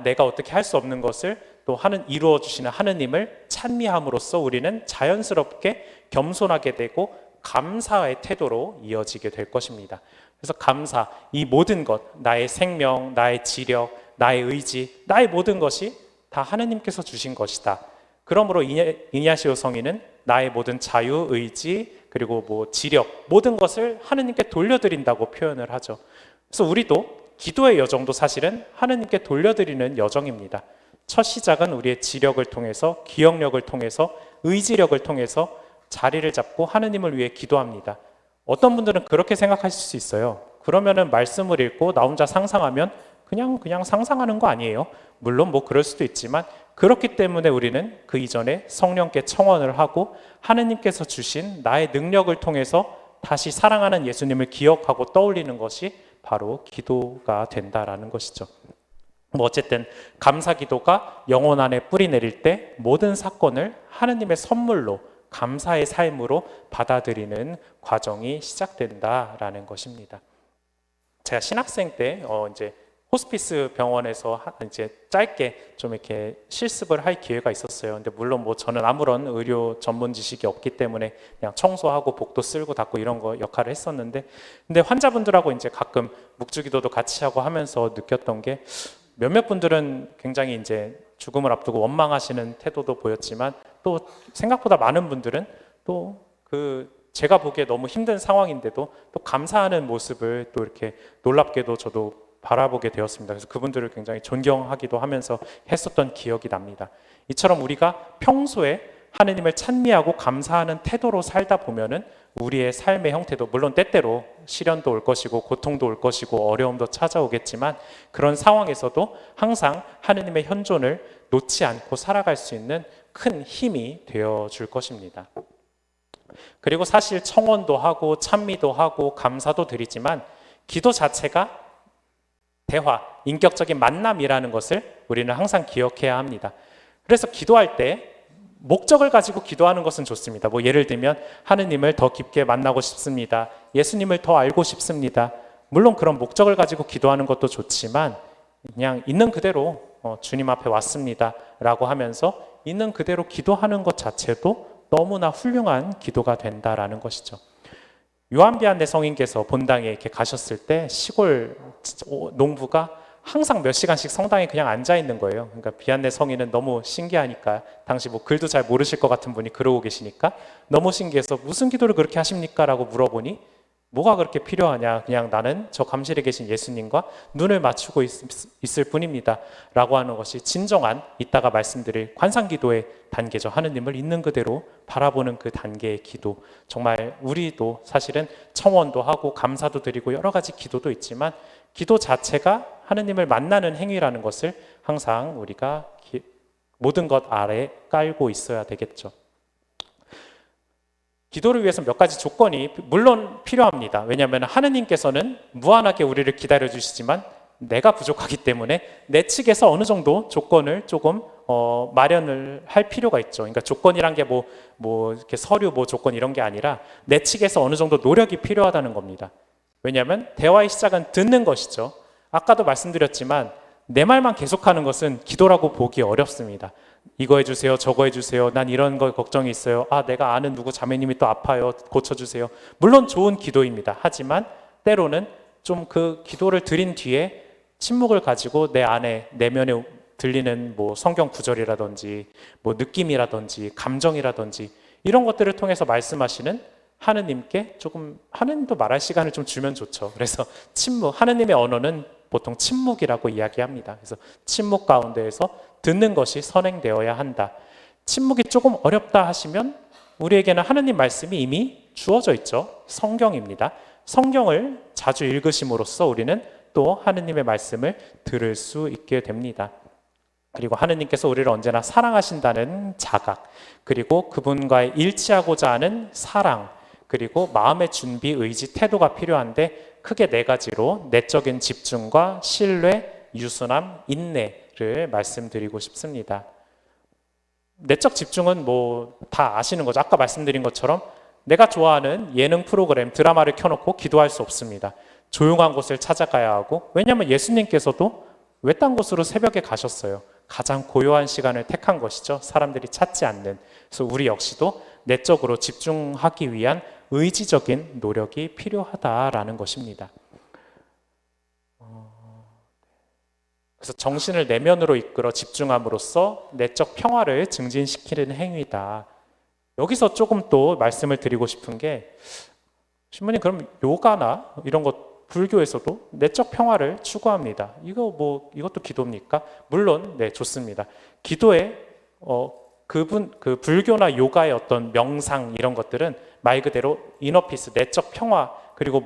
내가 어떻게 할 수 없는 것을 또 이루어 주시는 하느님을 찬미함으로써 우리는 자연스럽게 겸손하게 되고 감사의 태도로 이어지게 될 것입니다. 그래서 감사, 이 모든 것, 나의 생명, 나의 지력, 나의 의지, 나의 모든 것이 다 하느님께서 주신 것이다. 그러므로 이냐시오 성인은 나의 모든 자유, 의지, 그리고 뭐 지력, 모든 것을 하느님께 돌려드린다고 표현을 하죠. 그래서 우리도 기도의 여정도 사실은 하느님께 돌려드리는 여정입니다. 첫 시작은 우리의 지력을 통해서, 기억력을 통해서, 의지력을 통해서 자리를 잡고 하느님을 위해 기도합니다. 어떤 분들은 그렇게 생각하실 수 있어요. 그러면은 말씀을 읽고 나 혼자 상상하면 그냥 상상하는 거 아니에요? 물론 뭐 그럴 수도 있지만 그렇기 때문에 우리는 그 이전에 성령께 청원을 하고 하느님께서 주신 나의 능력을 통해서 다시 사랑하는 예수님을 기억하고 떠올리는 것이 바로 기도가 된다라는 것이죠. 뭐 어쨌든 감사 기도가 영혼 안에 뿌리 내릴 때 모든 사건을 하느님의 선물로 감사의 삶으로 받아들이는 과정이 시작된다라는 것입니다. 제가 신학생 때 이제 호스피스 병원에서 이제 짧게 좀 이렇게 실습을 할 기회가 있었어요. 근데 물론 뭐 저는 아무런 의료 전문 지식이 없기 때문에 그냥 청소하고 복도 쓸고 닦고 이런 거 역할을 했었는데, 근데 환자분들하고 이제 가끔 묵주기도도 같이 하고 하면서 느꼈던 게 몇몇 분들은 굉장히 이제 죽음을 앞두고 원망하시는 태도도 보였지만 또 생각보다 많은 분들은 또 제가 보기에 너무 힘든 상황인데도 또 감사하는 모습을 또 이렇게 놀랍게도 저도 바라보게 되었습니다. 그래서 그분들을 굉장히 존경하기도 하면서 했었던 기억이 납니다. 이처럼 우리가 평소에 하느님을 찬미하고 감사하는 태도로 살다 보면은 우리의 삶의 형태도 물론 때때로 시련도 올 것이고 고통도 올 것이고 어려움도 찾아오겠지만 그런 상황에서도 항상 하느님의 현존을 놓지 않고 살아갈 수 있는 큰 힘이 되어줄 것입니다. 그리고 사실 청원도 하고 찬미도 하고 감사도 드리지만 기도 자체가 대화, 인격적인 만남이라는 것을 우리는 항상 기억해야 합니다. 그래서 기도할 때 목적을 가지고 기도하는 것은 좋습니다. 뭐 예를 들면 하느님을 더 깊게 만나고 싶습니다. 예수님을 더 알고 싶습니다. 물론 그런 목적을 가지고 기도하는 것도 좋지만 그냥 있는 그대로 주님 앞에 왔습니다 라고 하면서 있는 그대로 기도하는 것 자체도 너무나 훌륭한 기도가 된다라는 것이죠. 요한 비안네 성인께서 본당에 이렇게 가셨을 때 시골 농부가 항상 몇 시간씩 성당에 그냥 앉아 있는 거예요. 그러니까 비안네 성인은 너무 신기하니까 당시 뭐 글도 잘 모르실 것 같은 분이 그러고 계시니까 너무 신기해서 무슨 기도를 그렇게 하십니까? 라고 물어보니 뭐가 그렇게 필요하냐? 그냥 나는 저 감실에 계신 예수님과 눈을 맞추고 있을 뿐입니다. 라고 하는 것이 진정한 이따가 말씀드릴 관상기도의 단계죠. 하느님을 있는 그대로 바라보는 그 단계의 기도. 정말 우리도 사실은 청원도 하고 감사도 드리고 여러 가지 기도도 있지만 기도 자체가 하느님을 만나는 행위라는 것을 항상 우리가 모든 것 아래 깔고 있어야 되겠죠. 기도를 위해서 몇 가지 조건이 물론 필요합니다. 왜냐하면 하느님께서는 무한하게 우리를 기다려 주시지만 내가 부족하기 때문에 내 측에서 어느 정도 조건을 조금 마련을 할 필요가 있죠. 그러니까 조건이란 게 뭐 이렇게 서류 뭐 조건 이런 게 아니라 내 측에서 어느 정도 노력이 필요하다는 겁니다. 왜냐하면 대화의 시작은 듣는 것이죠. 아까도 말씀드렸지만 내 말만 계속하는 것은 기도라고 보기 어렵습니다. 이거 해주세요, 저거 해주세요, 난 이런 거 걱정이 있어요, 내가 아는 누구 자매님이 또 아파요, 고쳐주세요. 물론 좋은 기도입니다. 하지만 때로는 좀 그 기도를 드린 뒤에 침묵을 가지고 내 안에 내면에 들리는 뭐 성경 구절이라든지 뭐 느낌이라든지 감정이라든지 이런 것들을 통해서 말씀하시는 하느님께 조금 하느님도 말할 시간을 좀 주면 좋죠. 그래서 침묵, 하느님의 언어는 보통 침묵이라고 이야기합니다. 그래서 침묵 가운데에서 듣는 것이 선행되어야 한다. 침묵이 조금 어렵다 하시면 우리에게는 하느님 말씀이 이미 주어져 있죠. 성경입니다. 성경을 자주 읽으심으로써 우리는 또 하느님의 말씀을 들을 수 있게 됩니다. 그리고 하느님께서 우리를 언제나 사랑하신다는 자각, 그리고 그분과의 일치하고자 하는 사랑, 그리고 마음의 준비, 의지, 태도가 필요한데 크게 네 가지로 내적인 집중과 신뢰, 유순함, 인내를 말씀드리고 싶습니다. 내적 집중은 뭐 다 아시는 거죠. 아까 말씀드린 것처럼 내가 좋아하는 예능 프로그램, 드라마를 켜놓고 기도할 수 없습니다. 조용한 곳을 찾아가야 하고, 왜냐하면 예수님께서도 외딴 곳으로 새벽에 가셨어요. 가장 고요한 시간을 택한 것이죠. 사람들이 찾지 않는. 그래서 우리 역시도 내적으로 집중하기 위한 의지적인 노력이 필요하다라는 것입니다. 그래서 정신을 내면으로 이끌어 집중함으로써 내적 평화를 증진시키는 행위다. 여기서 조금 또 말씀을 드리고 싶은 게, 신부님 그럼 요가나 이런 것 불교에서도 내적 평화를 추구합니다. 이것도 기도입니까? 물론 네, 좋습니다. 기도에 그 불교나 요가의 어떤 명상 이런 것들은 말 그대로 이너피스, 내적 평화, 그리고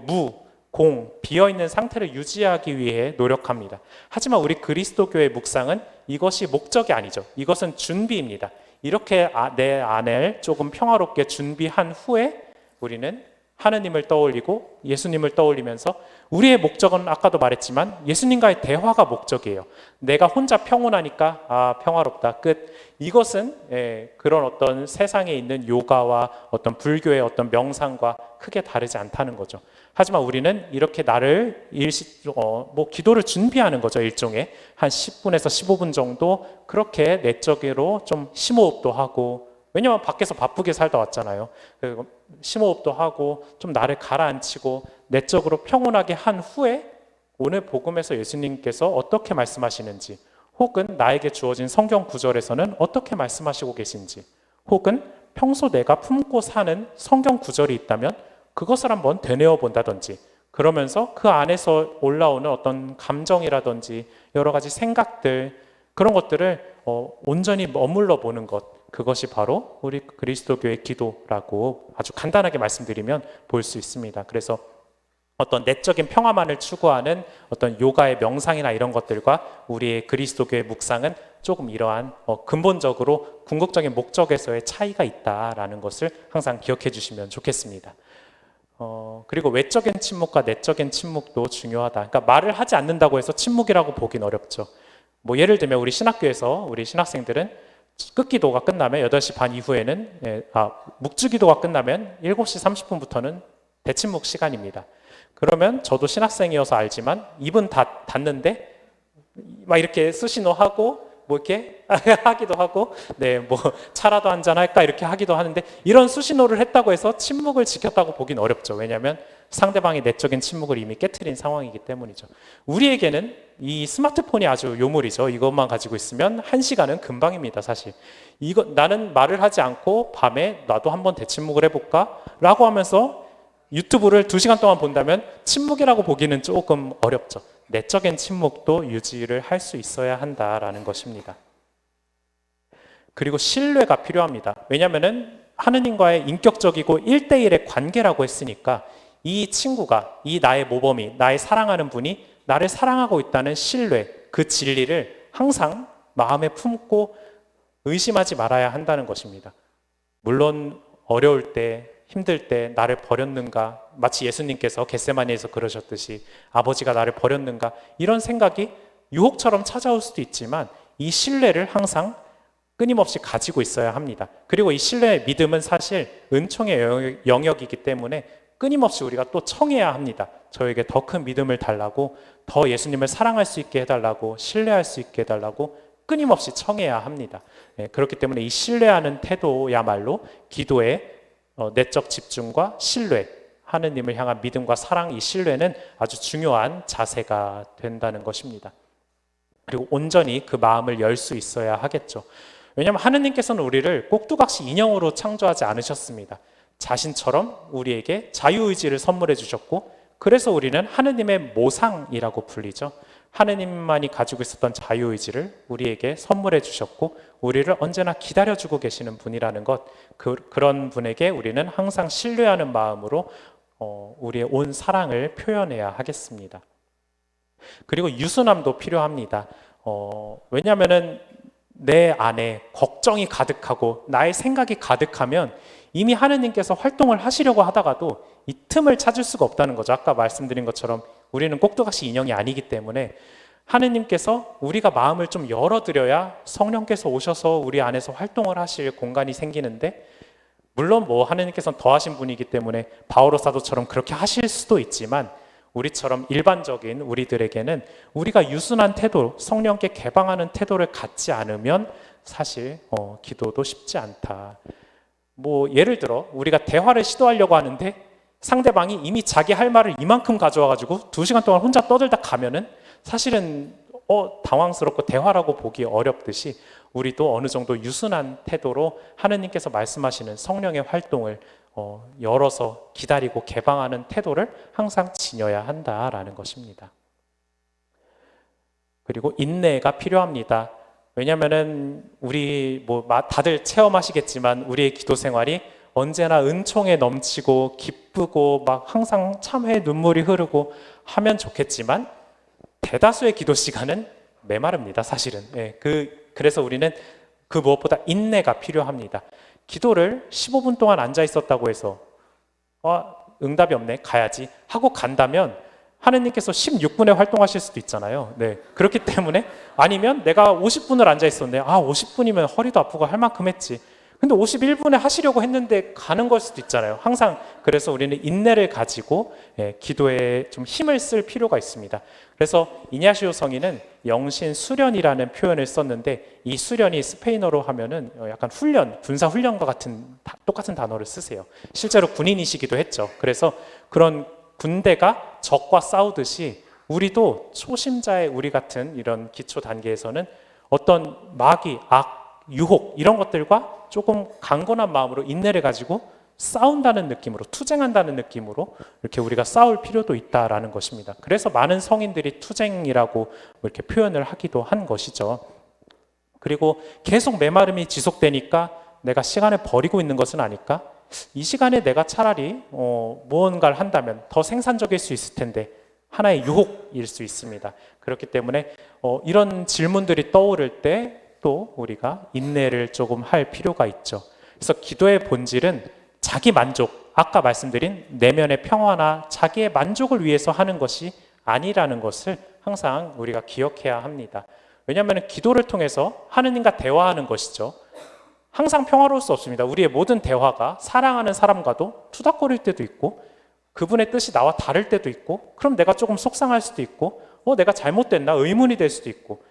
비어있는 상태를 유지하기 위해 노력합니다. 하지만 우리 그리스도교의 묵상은 이것이 목적이 아니죠. 이것은 준비입니다. 이렇게 내 안을 조금 평화롭게 준비한 후에 우리는 하느님을 떠올리고 예수님을 떠올리면서, 우리의 목적은 아까도 말했지만 예수님과의 대화가 목적이에요. 내가 혼자 평온하니까 평화롭다, 끝. 이것은 그런 어떤 세상에 있는 요가와 어떤 불교의 어떤 명상과 크게 다르지 않다는 거죠. 하지만 우리는 이렇게 나를 기도를 준비하는 거죠. 일종의 한 10분에서 15분 정도 그렇게 내적으로 좀 심호흡도 하고, 왜냐면 밖에서 바쁘게 살다 왔잖아요. 심호흡도 하고 좀 나를 가라앉히고 내적으로 평온하게 한 후에 오늘 복음에서 예수님께서 어떻게 말씀하시는지, 혹은 나에게 주어진 성경 구절에서는 어떻게 말씀하시고 계신지, 혹은 평소 내가 품고 사는 성경 구절이 있다면 그것을 한번 되뇌어 본다든지, 그러면서 그 안에서 올라오는 어떤 감정이라든지 여러 가지 생각들, 그런 것들을 온전히 머물러 보는 것, 그것이 바로 우리 그리스도교의 기도라고 아주 간단하게 말씀드리면 볼 수 있습니다. 그래서 어떤 내적인 평화만을 추구하는 어떤 요가의 명상이나 이런 것들과 우리의 그리스도교의 묵상은 조금 이러한 근본적으로 궁극적인 목적에서의 차이가 있다라는 것을 항상 기억해 주시면 좋겠습니다. 그리고 외적인 침묵과 내적인 침묵도 중요하다. 그러니까 말을 하지 않는다고 해서 침묵이라고 보긴 어렵죠. 뭐 예를 들면 우리 신학교에서 우리 신학생들은 끝기도가 끝나면 8시 반 이후에는 묵주기도가 끝나면 7시 30분부터는 대침묵 시간입니다. 그러면 저도 신학생이어서 알지만 입은 다 닫는데 막 이렇게 수신호하고 뭐 이렇게 하기도 하고 뭐 차라도 한잔 할까 이렇게 하기도 하는데, 이런 수신호를 했다고 해서 침묵을 지켰다고 보긴 어렵죠. 왜냐하면 상대방이 내적인 침묵을 이미 깨트린 상황이기 때문이죠. 우리에게는 이 스마트폰이 아주 요물이죠. 이것만 가지고 있으면 1시간은 금방입니다. 사실 나는 말을 하지 않고 밤에 나도 한번 대침묵을 해볼까 라고 하면서 유튜브를 2시간 동안 본다면 침묵이라고 보기는 조금 어렵죠. 내적인 침묵도 유지를 할 수 있어야 한다라는 것입니다. 그리고 신뢰가 필요합니다. 왜냐하면 하느님과의 인격적이고 1대1의 관계라고 했으니까 이 친구가, 이 나의 모범이, 나의 사랑하는 분이 나를 사랑하고 있다는 신뢰, 그 진리를 항상 마음에 품고 의심하지 말아야 한다는 것입니다. 물론 어려울 때, 힘들 때 나를 버렸는가, 마치 예수님께서 겟세마니에서 그러셨듯이 아버지가 나를 버렸는가, 이런 생각이 유혹처럼 찾아올 수도 있지만 이 신뢰를 항상 끊임없이 가지고 있어야 합니다. 그리고 이 신뢰의 믿음은 사실 은총의 영역이기 때문에 끊임없이 우리가 또 청해야 합니다. 저에게 더 큰 믿음을 달라고, 더 예수님을 사랑할 수 있게 해달라고, 신뢰할 수 있게 해달라고 끊임없이 청해야 합니다. 그렇기 때문에 이 신뢰하는 태도야말로 기도의 내적 집중과 신뢰, 하느님을 향한 믿음과 사랑, 이 신뢰는 아주 중요한 자세가 된다는 것입니다. 그리고 온전히 그 마음을 열 수 있어야 하겠죠. 왜냐하면 하느님께서는 우리를 꼭두각시 인형으로 창조하지 않으셨습니다. 자신처럼 우리에게 자유의지를 선물해 주셨고, 그래서 우리는 하느님의 모상이라고 불리죠. 하느님만이 가지고 있었던 자유의지를 우리에게 선물해 주셨고 우리를 언제나 기다려주고 계시는 분이라는 것, 그런 분에게 우리는 항상 신뢰하는 마음으로 우리의 온 사랑을 표현해야 하겠습니다. 그리고 유순함도 필요합니다. 왜냐하면 내 안에 걱정이 가득하고 나의 생각이 가득하면 이미 하느님께서 활동을 하시려고 하다가도 이 틈을 찾을 수가 없다는 거죠. 아까 말씀드린 것처럼 우리는 꼭두각시 인형이 아니기 때문에 하느님께서 우리가 마음을 좀 열어드려야 성령께서 오셔서 우리 안에서 활동을 하실 공간이 생기는데, 물론 뭐 하느님께서는 더하신 분이기 때문에 바오로 사도처럼 그렇게 하실 수도 있지만 우리처럼 일반적인 우리들에게는 우리가 유순한 태도, 성령께 개방하는 태도를 갖지 않으면 사실 기도도 쉽지 않다. 뭐 예를 들어 우리가 대화를 시도하려고 하는데 상대방이 이미 자기 할 말을 이만큼 가져와가지고 2시간 동안 혼자 떠들다 가면은 사실은 당황스럽고 대화라고 보기 어렵듯이 우리도 어느 정도 유순한 태도로 하느님께서 말씀하시는 성령의 활동을 열어서 기다리고 개방하는 태도를 항상 지녀야 한다라는 것입니다. 그리고 인내가 필요합니다. 왜냐하면은 우리 다들 체험하시겠지만 우리의 기도 생활이 언제나 은총에 넘치고 기쁘고 막 항상 참회의 눈물이 흐르고 하면 좋겠지만 대다수의 기도 시간은 메마릅니다. 사실은. 그래서 우리는 그 무엇보다 인내가 필요합니다. 기도를 15분 동안 앉아 있었다고 해서 응답이 없네, 가야지 하고 간다면 하느님께서 16분에 활동하실 수도 있잖아요. 그렇기 때문에, 아니면 내가 50분을 앉아 있었는데 50분이면 허리도 아프고 할 만큼 했지, 근데 51분에 하시려고 했는데 가는 걸 수도 있잖아요. 항상 그래서 우리는 인내를 가지고 기도에 좀 힘을 쓸 필요가 있습니다. 그래서 이냐시오 성인은 영신 수련이라는 표현을 썼는데, 이 수련이 스페인어로 하면은 약간 훈련, 군사 훈련과 똑같은 단어를 쓰세요. 실제로 군인이시기도 했죠. 그래서 그런 군대가 적과 싸우듯이 우리도 초심자의 우리 같은 이런 기초 단계에서는 어떤 마귀, 악, 유혹 이런 것들과 조금 강건한 마음으로 인내를 가지고 싸운다는 느낌으로, 투쟁한다는 느낌으로 이렇게 우리가 싸울 필요도 있다라는 것입니다. 그래서 많은 성인들이 투쟁이라고 이렇게 표현을 하기도 한 것이죠. 그리고 계속 메마름이 지속되니까 내가 시간을 버리고 있는 것은 아닐까? 이 시간에 내가 차라리 무언가를 한다면 더 생산적일 수 있을 텐데, 하나의 유혹일 수 있습니다. 그렇기 때문에 이런 질문들이 떠오를 때 또 우리가 인내를 조금 할 필요가 있죠. 그래서 기도의 본질은 자기 만족, 아까 말씀드린 내면의 평화나 자기의 만족을 위해서 하는 것이 아니라는 것을 항상 우리가 기억해야 합니다. 왜냐하면 기도를 통해서 하느님과 대화하는 것이죠. 항상 평화로울 수 없습니다. 우리의 모든 대화가 사랑하는 사람과도 투닥거릴 때도 있고, 그분의 뜻이 나와 다를 때도 있고, 그럼 내가 조금 속상할 수도 있고, 내가 잘못됐나 의문이 될 수도 있고,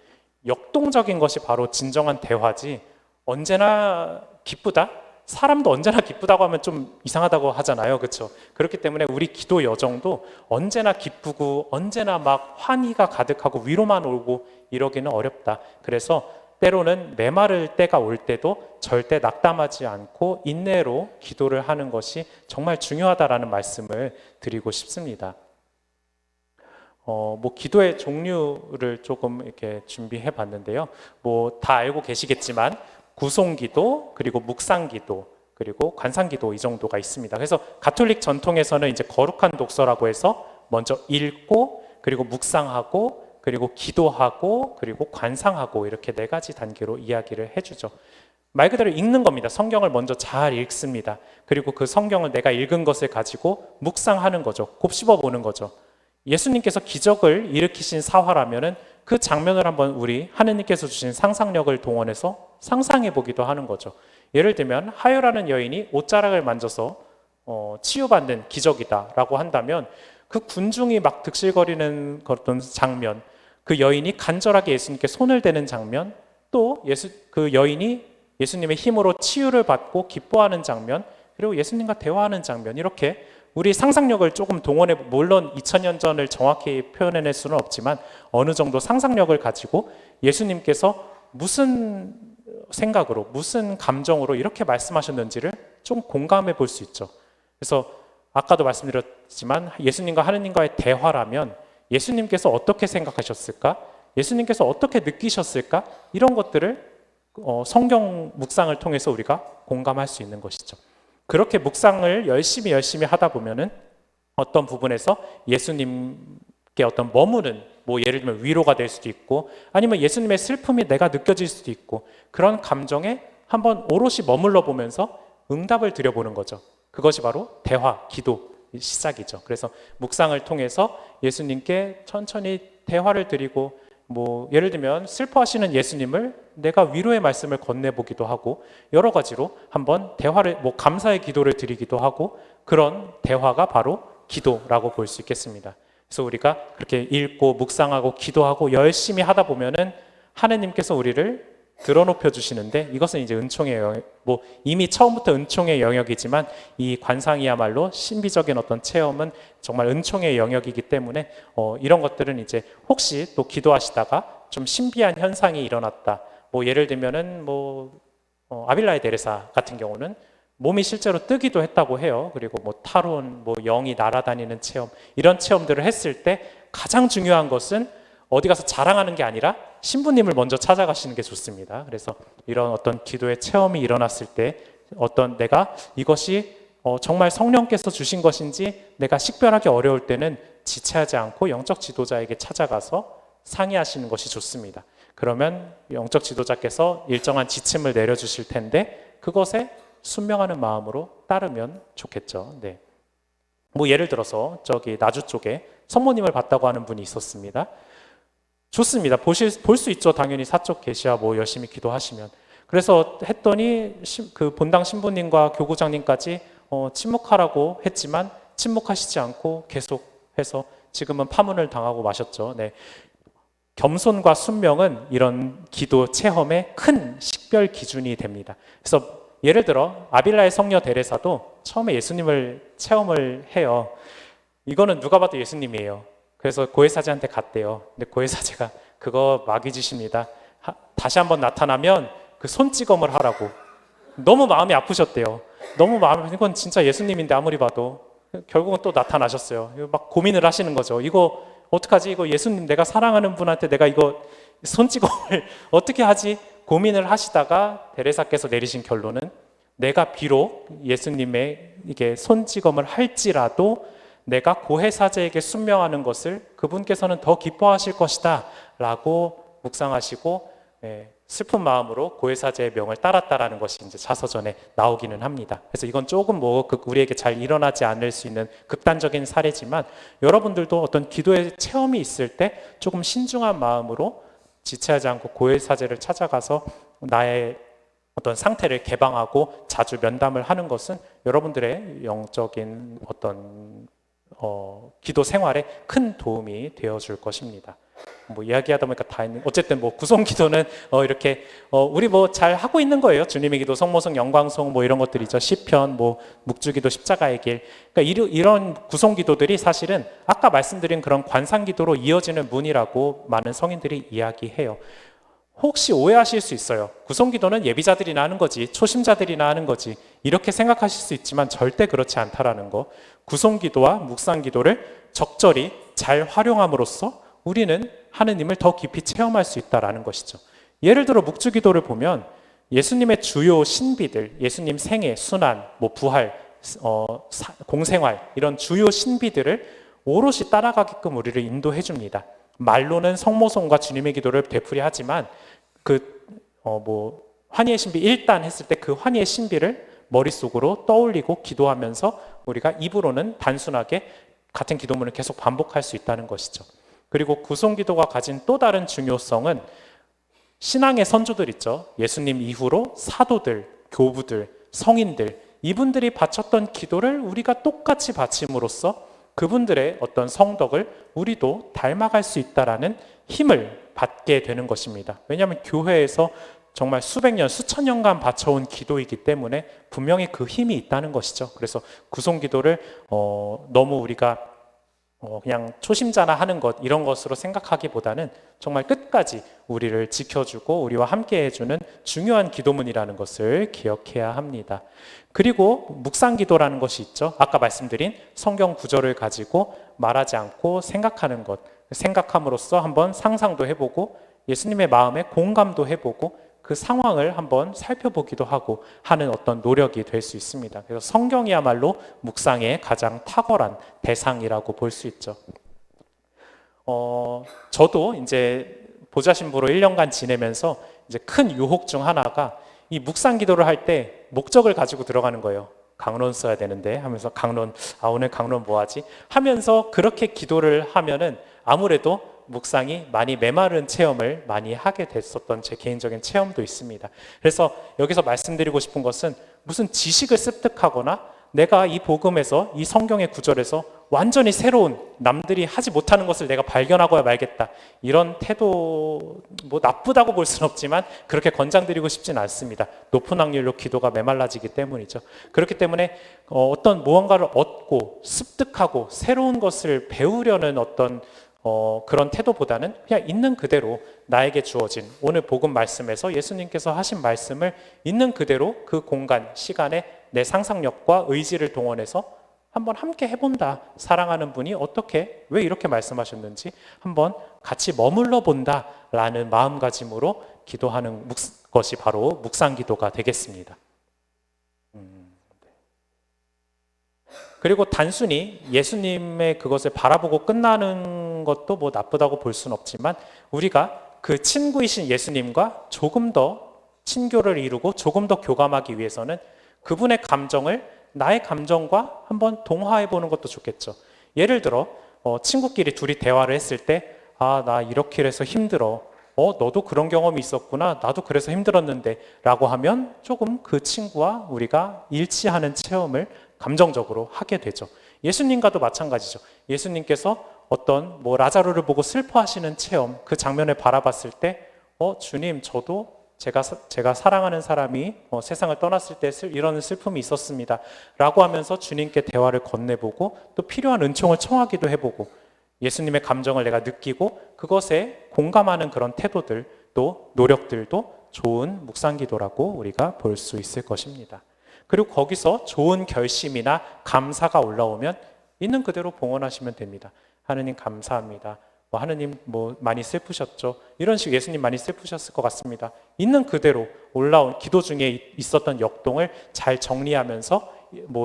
역동적인 것이 바로 진정한 대화지, 언제나 기쁘다? 사람도 언제나 기쁘다고 하면 좀 이상하다고 하잖아요. 그렇죠? 그렇기 때문에 우리 기도 여정도 언제나 기쁘고 언제나 막 환희가 가득하고 위로만 오고 이러기는 어렵다. 그래서 때로는 메마를 때가 올 때도 절대 낙담하지 않고 인내로 기도를 하는 것이 정말 중요하다라는 말씀을 드리고 싶습니다. 기도의 종류를 조금 이렇게 준비해 봤는데요. 다 알고 계시겠지만 구송기도, 그리고 묵상기도, 그리고 관상기도, 이 정도가 있습니다. 그래서 가톨릭 전통에서는 이제 거룩한 독서라고 해서 먼저 읽고, 그리고 묵상하고, 그리고 기도하고, 그리고 관상하고, 이렇게 4가지 단계로 이야기를 해주죠. 말 그대로 읽는 겁니다. 성경을 먼저 잘 읽습니다. 그리고 그 성경을 내가 읽은 것을 가지고 묵상하는 거죠. 곱씹어 보는 거죠. 예수님께서 기적을 일으키신 사화라면은 그 장면을 한번 우리 하느님께서 주신 상상력을 동원해서 상상해 보기도 하는 거죠. 예를 들면 하요라는 여인이 옷자락을 만져서 치유받는 기적이다라고 한다면, 그 군중이 막 득실거리는 어떤 장면, 그 여인이 간절하게 예수님께 손을 대는 장면, 또 그 여인이 예수님의 힘으로 치유를 받고 기뻐하는 장면, 그리고 예수님과 대화하는 장면, 이렇게 우리 상상력을 조금 동원해, 물론 2000년 전을 정확히 표현해낼 수는 없지만 어느 정도 상상력을 가지고 예수님께서 무슨 생각으로, 무슨 감정으로 이렇게 말씀하셨는지를 좀 공감해 볼 수 있죠. 그래서 아까도 말씀드렸지만 예수님과 하느님과의 대화라면 예수님께서 어떻게 생각하셨을까? 예수님께서 어떻게 느끼셨을까? 이런 것들을 성경 묵상을 통해서 우리가 공감할 수 있는 것이죠. 그렇게 묵상을 열심히 하다 보면은 어떤 부분에서 예수님께 어떤 머무는, 예를 들면 위로가 될 수도 있고, 아니면 예수님의 슬픔이 내가 느껴질 수도 있고, 그런 감정에 한번 오롯이 머물러 보면서 응답을 드려보는 거죠. 그것이 바로 대화, 기도 시작이죠. 그래서 묵상을 통해서 예수님께 천천히 대화를 드리고, 예를 들면 슬퍼하시는 예수님을 내가 위로의 말씀을 건네보기도 하고, 여러 가지로 한번 대화를, 감사의 기도를 드리기도 하고, 그런 대화가 바로 기도라고 볼 수 있겠습니다. 그래서 우리가 그렇게 읽고 묵상하고 기도하고 열심히 하다 보면은 하느님께서 우리를 드러높여 주시는데, 이것은 이제 은총의 영역, 이미 처음부터 은총의 영역이지만 이 관상이야말로 신비적인 어떤 체험은 정말 은총의 영역이기 때문에 이런 것들은 이제 혹시 또 기도하시다가 좀 신비한 현상이 일어났다, 예를 들면은 아빌라의 데레사 같은 경우는 몸이 실제로 뜨기도 했다고 해요. 그리고 타론, 영이 날아다니는 체험, 이런 체험들을 했을 때 가장 중요한 것은 어디 가서 자랑하는 게 아니라 신부님을 먼저 찾아가시는 게 좋습니다. 그래서 이런 어떤 기도의 체험이 일어났을 때 내가 이것이 정말 성령께서 주신 것인지 내가 식별하기 어려울 때는 지체하지 않고 영적 지도자에게 찾아가서 상의하시는 것이 좋습니다. 그러면 영적 지도자께서 일정한 지침을 내려주실 텐데 그것에 순명하는 마음으로 따르면 좋겠죠. 네. 예를 들어서 저기 나주 쪽에 성모님을 봤다고 하는 분이 있었습니다. 좋습니다. 볼 수 있죠. 당연히 사적 계시야 열심히 기도하시면. 그래서 했더니 그 본당 신부님과 교구장님까지 침묵하라고 했지만 침묵하시지 않고 계속해서 지금은 파문을 당하고 마셨죠. 네. 겸손과 순명은 이런 기도 체험의 큰 식별 기준이 됩니다. 그래서 예를 들어 아빌라의 성녀 데레사도 처음에 예수님을 체험을 해요. 이거는 누가 봐도 예수님이에요. 그래서 고해사제한테 갔대요. 근데 고해사제가 그거 마귀짓입니다. 다시 한번 나타나면 그 손찌검을 하라고. 너무 마음이 아프셨대요. 너무 마음에 이건 진짜 예수님인데 아무리 봐도 결국은 또 나타나셨어요. 막 고민을 하시는 거죠. 이거 어떡하지? 이거 예수님 내가 사랑하는 분한테 내가 이거 손찌검을 어떻게 하지? 고민을 하시다가 데레사께서 내리신 결론은 내가 비록 예수님의 이게 손찌검을 할지라도 내가 고해사제에게 순명하는 것을 그분께서는 더 기뻐하실 것이다 라고 묵상하시고 슬픈 마음으로 고해사제의 명을 따랐다라는 것이 이제 자서전에 나오기는 합니다. 그래서 이건 조금 우리에게 잘 일어나지 않을 수 있는 극단적인 사례지만 여러분들도 어떤 기도의 체험이 있을 때 조금 신중한 마음으로 지체하지 않고 고해사제를 찾아가서 나의 어떤 상태를 개방하고 자주 면담을 하는 것은 여러분들의 영적인 어떤 기도 생활에 큰 도움이 되어줄 것입니다. 뭐 이야기하다 보니까 다 있는 어쨌든 뭐 구송 기도는 이렇게 우리 뭐 잘 하고 있는 거예요. 주님의 기도, 성모성, 영광송 뭐 이런 것들이죠. 시편, 뭐 묵주기도, 십자가의 길. 그러니까 이런 구송 기도들이 사실은 아까 말씀드린 그런 관상 기도로 이어지는 문이라고 많은 성인들이 이야기해요. 혹시 오해하실 수 있어요. 구송 기도는 예비자들이나 하는 거지, 초심자들이나 하는 거지 이렇게 생각하실 수 있지만 절대 그렇지 않다라는 거. 구송 기도와 묵상 기도를 적절히 잘 활용함으로써 우리는 하느님을 더 깊이 체험할 수 있다라는 것이죠. 예를 들어 묵주 기도를 보면 예수님의 주요 신비들, 예수님 생애, 순환, 뭐 부활, 공생활 이런 주요 신비들을 오롯이 따라가게끔 우리를 인도해 줍니다. 말로는 성모송과 주님의 기도를 되풀이하지만 환희의 신비 1단 했을 때 그 환희의 신비를 머릿속으로 떠올리고 기도하면서 우리가 입으로는 단순하게 같은 기도문을 계속 반복할 수 있다는 것이죠. 그리고 구송기도가 가진 또 다른 중요성은 신앙의 선조들 있죠. 예수님 이후로 사도들, 교부들, 성인들 이분들이 바쳤던 기도를 우리가 똑같이 바침으로써 그분들의 어떤 성덕을 우리도 닮아갈 수 있다라는 힘을 받게 되는 것입니다. 왜냐하면 교회에서 정말 수백 년, 수천 년간 바쳐온 기도이기 때문에 분명히 그 힘이 있다는 것이죠. 그래서 구송기도를 너무 우리가 그냥 초심자나 하는 것 이런 것으로 생각하기보다는 정말 끝까지 우리를 지켜주고 우리와 함께 해주는 중요한 기도문이라는 것을 기억해야 합니다. 그리고 묵상기도라는 것이 있죠. 아까 말씀드린 성경 구절을 가지고 말하지 않고 생각하는 것, 생각함으로써 한번 상상도 해보고 예수님의 마음에 공감도 해보고 그 상황을 한번 살펴보기도 하고 하는 어떤 노력이 될 수 있습니다. 그래서 성경이야말로 묵상의 가장 탁월한 대상이라고 볼 수 있죠. 저도 이제 보좌신부로 1년간 지내면서 이제 큰 유혹 중 하나가 이 묵상 기도를 할 때 목적을 가지고 들어가는 거예요. 강론 써야 되는데 하면서 오늘 강론 뭐 하지? 하면서 그렇게 기도를 하면은 아무래도 묵상이 많이 메마른 체험을 많이 하게 됐었던 제 개인적인 체험도 있습니다. 그래서 여기서 말씀드리고 싶은 것은 무슨 지식을 습득하거나 내가 이 복음에서 이 성경의 구절에서 완전히 새로운 남들이 하지 못하는 것을 내가 발견하고야 말겠다 이런 태도 뭐 나쁘다고 볼 수는 없지만 그렇게 권장드리고 싶지는 않습니다. 높은 확률로 기도가 메말라지기 때문이죠. 그렇기 때문에 어떤 무언가를 얻고 습득하고 새로운 것을 배우려는 어떤 그런 태도보다는 그냥 있는 그대로 나에게 주어진 오늘 복음 말씀에서 예수님께서 하신 말씀을 있는 그대로 그 공간, 시간에 내 상상력과 의지를 동원해서 한번 함께 해본다. 사랑하는 분이 어떻게, 왜 이렇게 말씀하셨는지 한번 같이 머물러 본다라는 마음가짐으로 기도하는 것이 바로 묵상기도가 되겠습니다. 그리고 단순히 예수님의 그것을 바라보고 끝나는 것도 뭐 나쁘다고 볼 수는 없지만 우리가 그 친구이신 예수님과 조금 더 친교를 이루고 조금 더 교감하기 위해서는 그분의 감정을 나의 감정과 한번 동화해 보는 것도 좋겠죠. 예를 들어 친구끼리 둘이 대화를 했을 때 나 이렇게 해서 힘들어. 너도 그런 경험이 있었구나. 나도 그래서 힘들었는데 라고 하면 조금 그 친구와 우리가 일치하는 체험을 감정적으로 하게 되죠. 예수님과도 마찬가지죠. 예수님께서 어떤 라자로를 보고 슬퍼하시는 체험, 그 장면을 바라봤을 때 주님 저도 제가 사랑하는 사람이 세상을 떠났을 때 이런 슬픔이 있었습니다 라고 하면서 주님께 대화를 건네보고 또 필요한 은총을 청하기도 해보고 예수님의 감정을 내가 느끼고 그것에 공감하는 그런 태도들 또 노력들도 좋은 묵상기도라고 우리가 볼 수 있을 것입니다. 그리고 거기서 좋은 결심이나 감사가 올라오면 있는 그대로 봉헌하시면 됩니다. 하느님 감사합니다. 하느님 많이 슬프셨죠? 이런 식으로 예수님 많이 슬프셨을 것 같습니다. 있는 그대로 올라온 기도 중에 있었던 역동을 잘 정리하면서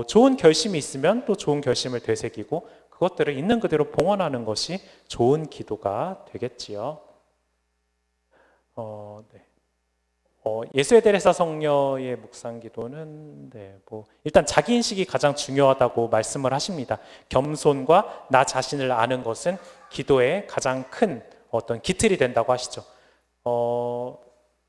좋은 결심이 있으면 또 좋은 결심을 되새기고 그것들을 있는 그대로 봉헌하는 것이 좋은 기도가 되겠지요. 네. 예수에 대해서 성녀의 묵상 기도는 일단 자기 인식이 가장 중요하다고 말씀을 하십니다. 겸손과 나 자신을 아는 것은 기도의 가장 큰 어떤 기틀이 된다고 하시죠.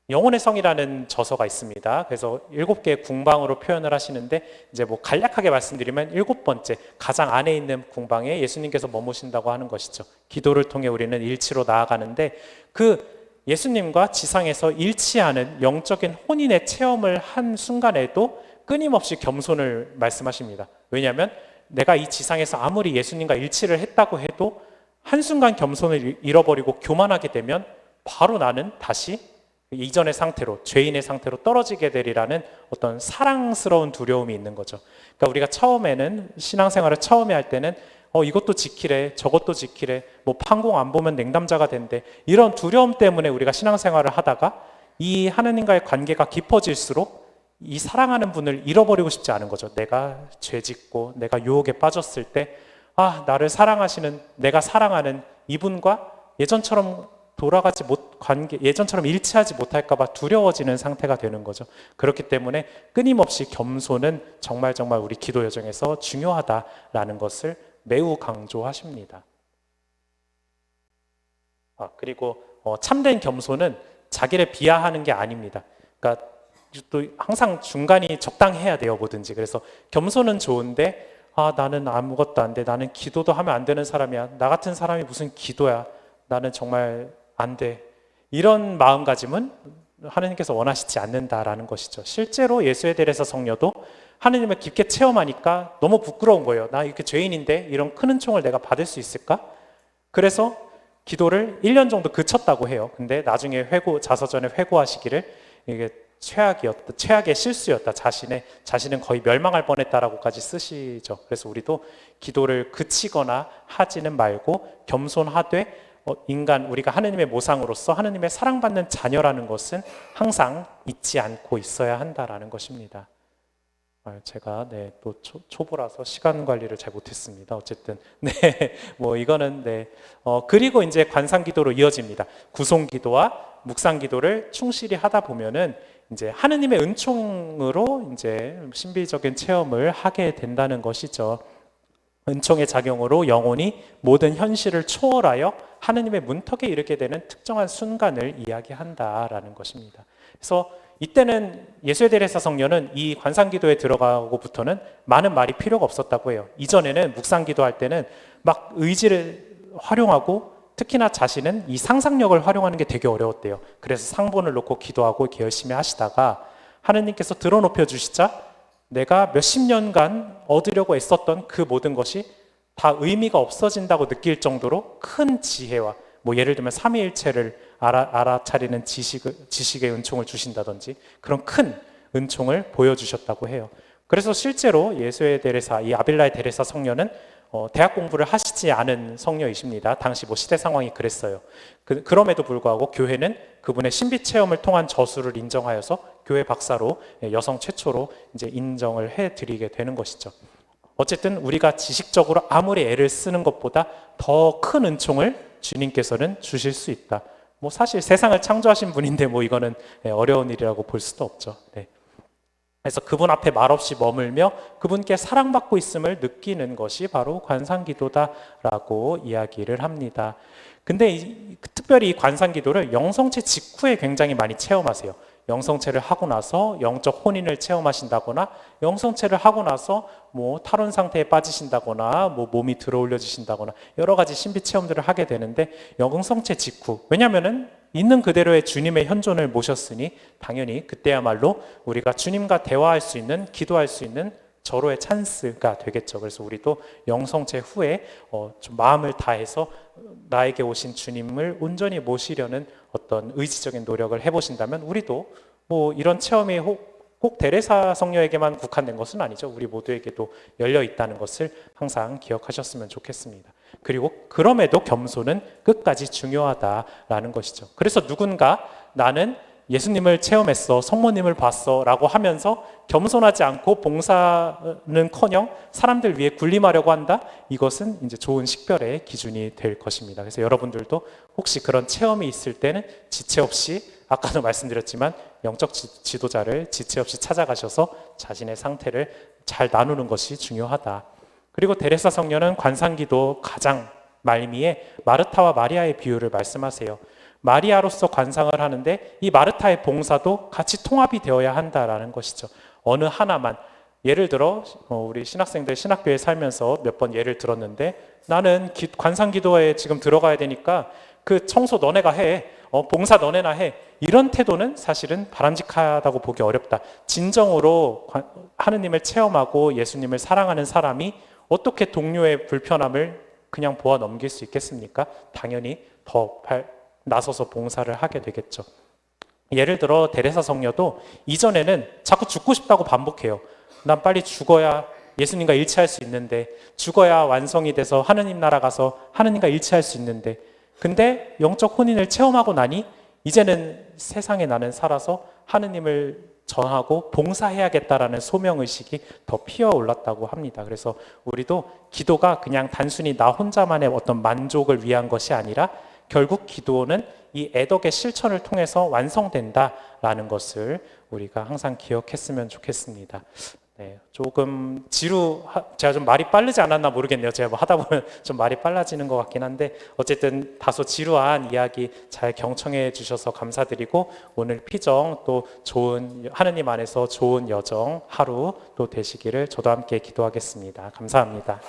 영혼의 성이라는 저서가 있습니다. 그래서 7개의 궁방으로 표현을 하시는데 이제 간략하게 말씀드리면 7번째 가장 안에 있는 궁방에 예수님께서 머무신다고 하는 것이죠. 기도를 통해 우리는 일치로 나아가는데 그 예수님과 지상에서 일치하는 영적인 혼인의 체험을 한 순간에도 끊임없이 겸손을 말씀하십니다. 왜냐하면 내가 이 지상에서 아무리 예수님과 일치를 했다고 해도 한순간 겸손을 잃어버리고 교만하게 되면 바로 나는 다시 이전의 상태로, 죄인의 상태로 떨어지게 되리라는 어떤 사랑스러운 두려움이 있는 거죠. 그러니까 우리가 처음에는 신앙생활을 처음에 할 때는 이것도 지키래, 저것도 지키래, 판공 안 보면 냉담자가 된대, 이런 두려움 때문에 우리가 신앙생활을 하다가 이 하느님과의 관계가 깊어질수록 이 사랑하는 분을 잃어버리고 싶지 않은 거죠. 내가 죄짓고 내가 유혹에 빠졌을 때 나를 사랑하시는, 내가 사랑하는 이분과 예전처럼 예전처럼 일치하지 못할까 봐 두려워지는 상태가 되는 거죠. 그렇기 때문에 끊임없이 겸손은 정말 우리 기도 여정에서 중요하다라는 것을 매우 강조하십니다. 그리고 참된 겸손은 자기를 비하하는 게 아닙니다. 그러니까 또 항상 중간이 적당해야 돼요, 뭐든지. 그래서 겸손은 좋은데 나는 아무것도 안 돼, 나는 기도도 하면 안 되는 사람이야, 나 같은 사람이 무슨 기도야, 나는 정말 안 돼, 이런 마음가짐은 하느님께서 원하시지 않는다라는 것이죠. 실제로 예수에 대해서 성녀도 하느님을 깊게 체험하니까 너무 부끄러운 거예요. 나 이렇게 죄인인데 이런 큰 은총을 내가 받을 수 있을까? 그래서 기도를 1년 정도 그쳤다고 해요. 근데 나중에 자서전에 회고하시기를 이게 최악의 실수였다, 자신은 거의 멸망할 뻔했다라고까지 쓰시죠. 그래서 우리도 기도를 그치거나 하지는 말고 겸손하되 우리가 하느님의 모상으로서 하느님의 사랑받는 자녀라는 것은 항상 잊지 않고 있어야 한다라는 것입니다. 제가 또 초보라서 시간 관리를 잘 못했습니다. 어쨌든 이거는 그리고 이제 관상기도로 이어집니다. 구송기도와 묵상기도를 충실히 하다 보면은 이제 하느님의 은총으로 이제 신비적인 체험을 하게 된다는 것이죠. 은총의 작용으로 영혼이 모든 현실을 초월하여 하느님의 문턱에 이르게 되는 특정한 순간을 이야기한다라는 것입니다. 그래서 이때는 예수에 대해서 성녀는 이 관상기도에 들어가고부터는 많은 말이 필요가 없었다고 해요. 이전에는 묵상기도할 때는 막 의지를 활용하고 특히나 자신은 이 상상력을 활용하는 게 되게 어려웠대요. 그래서 상본을 놓고 기도하고 이렇게 열심히 하시다가 하느님께서 들어높여 주시자 내가 몇십 년간 얻으려고 애썼던 그 모든 것이 다 의미가 없어진다고 느낄 정도로 큰 지혜와 예를 들면 삼위일체를 알아차리는 지식의 은총을 주신다든지 그런 큰 은총을 보여주셨다고 해요. 그래서 실제로 예수의 데레사, 이 아빌라의 데레사 성녀는 대학 공부를 하시지 않은 성녀이십니다. 당시 시대 상황이 그랬어요. 그럼에도 불구하고 교회는 그분의 신비 체험을 통한 저수를 인정하여서 교회 박사로 여성 최초로 이제 인정을 해드리게 되는 것이죠. 어쨌든 우리가 지식적으로 아무리 애를 쓰는 것보다 더 큰 은총을 주님께서는 주실 수 있다. 사실 세상을 창조하신 분인데 이거는 어려운 일이라고 볼 수도 없죠. 그래서 그분 앞에 말없이 머물며 그분께 사랑받고 있음을 느끼는 것이 바로 관상기도다라고 이야기를 합니다. 근데 특별히 이 관상기도를 영성체 직후에 굉장히 많이 체험하세요. 영성체를 하고 나서 영적 혼인을 체험하신다거나 영성체를 하고 나서 탈원 상태에 빠지신다거나 몸이 들어올려지신다거나 여러 가지 신비 체험들을 하게 되는데 영성체 직후, 왜냐하면은 있는 그대로의 주님의 현존을 모셨으니 당연히 그때야말로 우리가 주님과 대화할 수 있는, 기도할 수 있는 절호의 찬스가 되겠죠. 그래서 우리도 영성체 후에 좀 마음을 다해서 나에게 오신 주님을 온전히 모시려는 어떤 의지적인 노력을 해보신다면 우리도 이런 체험이 꼭 데레사 성녀에게만 국한된 것은 아니죠. 우리 모두에게도 열려 있다는 것을 항상 기억하셨으면 좋겠습니다. 그리고 그럼에도 겸손은 끝까지 중요하다라는 것이죠. 그래서 누군가 나는 예수님을 체험했어, 성모님을 봤어 라고 하면서 겸손하지 않고 봉사는커녕 사람들 위해 군림하려고 한다? 이것은 이제 좋은 식별의 기준이 될 것입니다. 그래서 여러분들도 혹시 그런 체험이 있을 때는 지체 없이, 아까도 말씀드렸지만 영적 지도자를 지체 없이 찾아가셔서 자신의 상태를 잘 나누는 것이 중요하다. 그리고 데레사 성녀는 관상기도 가장 말미에 마르타와 마리아의 비유를 말씀하세요. 마리아로서 관상을 하는데 이 마르타의 봉사도 같이 통합이 되어야 한다라는 것이죠. 어느 하나만, 예를 들어 우리 신학생들 신학교에 살면서 몇 번 예를 들었는데, 나는 관상기도에 지금 들어가야 되니까 그 청소 너네가 해, 봉사 너네나 해, 이런 태도는 사실은 바람직하다고 보기 어렵다. 진정으로 하느님을 체험하고 예수님을 사랑하는 사람이 어떻게 동료의 불편함을 그냥 보아 넘길 수 있겠습니까? 당연히 더 나서서 봉사를 하게 되겠죠. 예를 들어 데레사 성녀도 이전에는 자꾸 죽고 싶다고 반복해요. 난 빨리 죽어야 예수님과 일치할 수 있는데, 죽어야 완성이 돼서 하느님 나라 가서 하느님과 일치할 수 있는데, 근데 영적 혼인을 체험하고 나니 이제는 세상에 나는 살아서 하느님을 전하고 봉사해야겠다라는 소명의식이 더 피어올랐다고 합니다. 그래서 우리도 기도가 그냥 단순히 나 혼자만의 어떤 만족을 위한 것이 아니라 결국 기도는 이 애덕의 실천을 통해서 완성된다라는 것을 우리가 항상 기억했으면 좋겠습니다. 네, 조금 제가 좀 말이 빠르지 않았나 모르겠네요. 제가 뭐 하다 보면 좀 말이 빨라지는 것 같긴 한데, 어쨌든 다소 지루한 이야기 잘 경청해 주셔서 감사드리고, 오늘 피정 또 좋은, 하느님 안에서 좋은 여정 하루 또 되시기를 저도 함께 기도하겠습니다. 감사합니다.